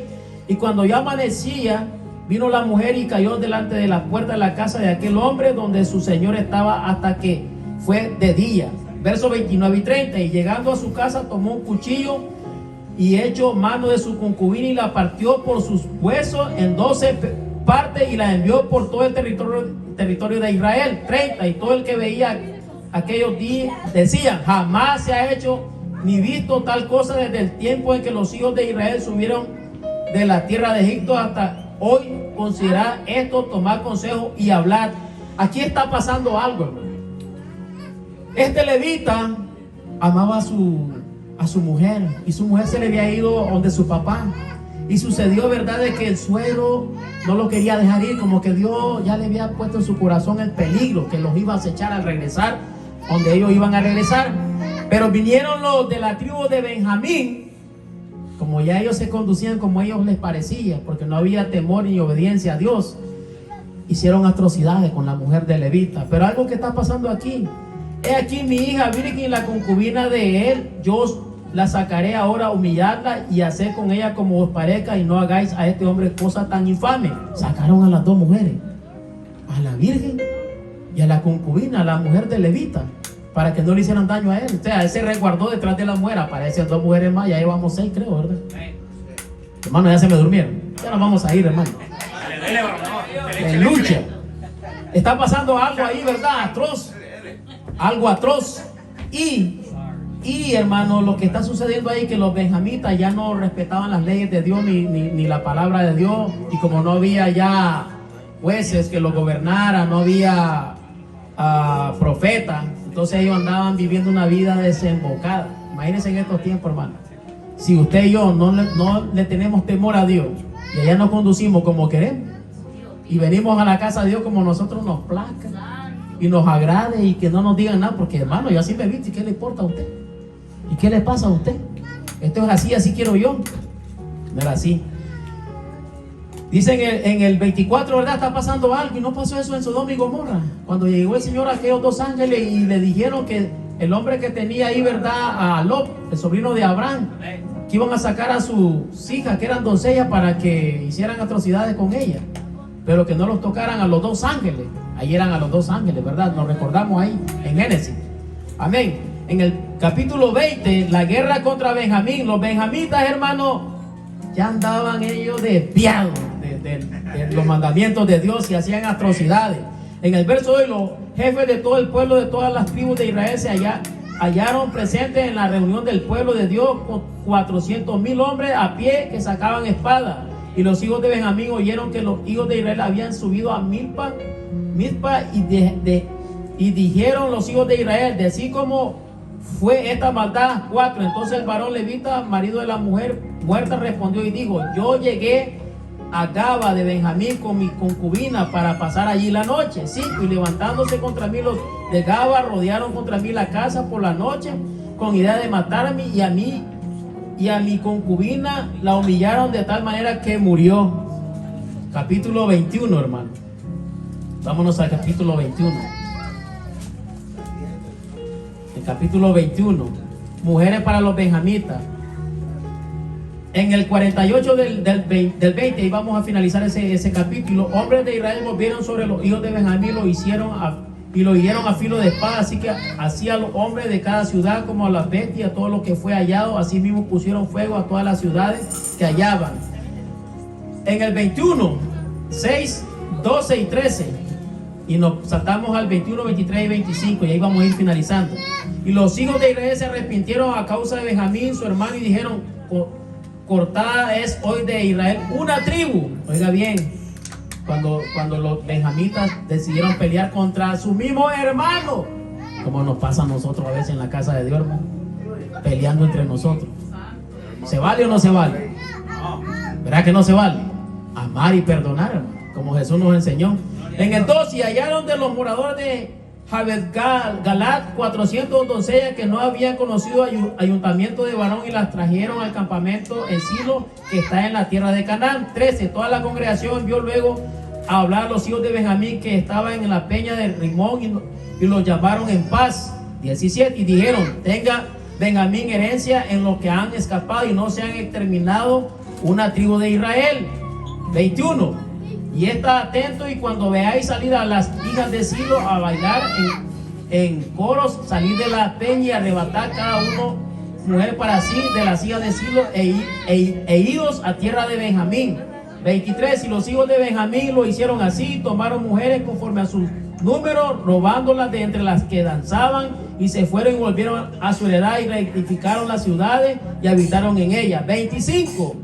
Y cuando ya amanecía, vino la mujer y cayó delante de la puerta de la casa de aquel hombre donde su señor estaba hasta que fue de día. Versos 29 y 30. Y llegando a su casa, tomó un cuchillo y echó mano de su concubina y la partió por sus huesos en 12 partes y la envió por todo el territorio de Israel. 30. Y todo el que veía aquellos días decían: jamás se ha hecho ni visto tal cosa desde el tiempo en que los hijos de Israel subieron de la tierra de Egipto hasta hoy. Considerad esto, tomad consejo y hablar. Aquí está pasando algo, hermano. Este levita amaba a su mujer, y su mujer se le había ido donde su papá, y sucedió, verdad, de que el suegro no lo quería dejar ir, como que Dios ya le había puesto en su corazón el peligro que los iba a acechar al regresar donde ellos iban a regresar. Pero vinieron los de la tribu de Benjamín. Como ya ellos se conducían como a ellos les parecía, porque no había temor ni obediencia a Dios, hicieron atrocidades con la mujer de levita. Pero algo que está pasando aquí: he aquí mi hija virgen y la concubina de él, yo la sacaré ahora a humillarla y hacer con ella como os parezca, y no hagáis a este hombre cosa tan infame. Sacaron a las dos mujeres, a la virgen y a la concubina, a la mujer de levita, para que no le hicieran daño a él. O sea, él se resguardó detrás de la mujer. Aparecen dos mujeres más, ya llevamos 6, creo, ¿verdad? Hermano, ya se me durmieron. Ya nos vamos a ir, hermano. En lucha. Está pasando algo ahí, ¿verdad? Atroz. Algo atroz. Y hermano, lo que está sucediendo ahí, que los benjamitas ya no respetaban las leyes de Dios ni la palabra de Dios. Y como no había ya jueces que lo gobernaran, no había profetas, entonces ellos andaban viviendo una vida desembocada. Imagínense en estos tiempos, hermano. Si usted y yo no le tenemos temor a Dios y allá nos conducimos como queremos y venimos a la casa de Dios como nosotros nos plazca y nos agrade, y que no nos digan nada, porque hermano, yo así me visto, ¿y qué le importa a usted? ¿Y qué le pasa a usted? Esto es así, así quiero yo. No era así. Dice en el 24, ¿verdad? Está pasando algo, y no pasó eso en Sodoma y Gomorra. Cuando llegó el Señor a aquellos dos ángeles y le dijeron que el hombre que tenía ahí, ¿verdad? A Lot, el sobrino de Abraham, que iban a sacar a sus hijas, que eran doncellas, para que hicieran atrocidades con ellas, pero que no los tocaran a los dos ángeles. Ahí eran a los dos ángeles, ¿verdad? Nos recordamos ahí en Génesis. Amén. En el capítulo 20, la guerra contra Benjamín. Los benjamitas, hermanos, ya andaban ellos desviados de los mandamientos de Dios y hacían atrocidades. En el verso de hoy, los jefes de todo el pueblo, de todas las tribus de Israel, se hallaron presentes en la reunión del pueblo de Dios con 400,000 hombres a pie que sacaban espada. Y los hijos de Benjamín oyeron que los hijos de Israel habían subido a Mizpa y dijeron los hijos de Israel: de así como fue esta maldad. 4. Entonces el varón levita, marido de la mujer muerta, respondió y dijo: yo llegué a Gaba de Benjamín con mi concubina para pasar allí la noche. 5. Y levantándose contra mí los de Gaba, rodearon contra mí la casa por la noche con idea de matarme, y a mi concubina la humillaron de tal manera que murió. Capítulo 21, hermano. Vámonos al capítulo 21. El capítulo 21. Mujeres para los benjamitas. En el 48 del 20, y vamos a finalizar ese capítulo. Hombres de Israel volvieron sobre los hijos de Benjamín, lo hirieron a filo de espada. Así que hacía a los hombres de cada ciudad como a las bestias, todo lo que fue hallado. Así mismo pusieron fuego a todas las ciudades que hallaban. En el 21, 6, 12 y 13. Y nos saltamos al 21, 23 y 25, y ahí vamos a ir finalizando. Y los hijos de Israel se arrepintieron a causa de Benjamín, su hermano, y dijeron: cortada es hoy de Israel una tribu. Oiga bien, cuando los benjamitas decidieron pelear contra su mismo hermano, como nos pasa a nosotros a veces en la casa de Dios, hermano, peleando entre nosotros. ¿Se vale o no se vale? ¿Verdad que no se vale? Amar y perdonar, hermano, como Jesús nos enseñó. En el 2, y hallaron de los moradores de Jabez Galat 400 doncellas que no habían conocido ayuntamiento de varón, y las trajeron al campamento en Silo, que está en la tierra de Canaán. 13. Toda la congregación envió luego a hablar a los hijos de Benjamín que estaban en la peña de Rimón, y los llamaron en paz. 17. Y dijeron: tenga Benjamín herencia en los que han escapado, y no se han exterminado una tribu de Israel. 21. Y está atento, y cuando veáis salir a las hijas de Silo a bailar en coros, salir de la peña y arrebatar cada uno mujer para sí de las hijas de Silo, e idos a tierra de Benjamín. 23. Y los hijos de Benjamín lo hicieron así, tomaron mujeres conforme a sus números, robándolas de entre las que danzaban, y se fueron y volvieron a su heredad, y reedificaron las ciudades y habitaron en ellas. 25.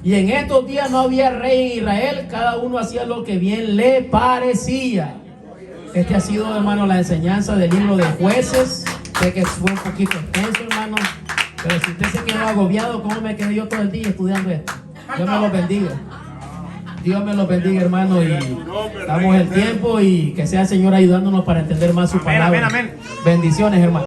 Y en estos días no había rey en Israel, cada uno hacía lo que bien le parecía. Este ha sido, hermano, la enseñanza del libro de Jueces. Sé que fue un poquito extenso, hermano, pero si usted se quedó agobiado, ¿cómo me quedé yo todo el día estudiando esto? Dios me lo bendiga. Dios me lo bendiga, hermano, y damos el tiempo, y que sea el Señor ayudándonos para entender más su palabra. Amén, amén. Bendiciones, hermano.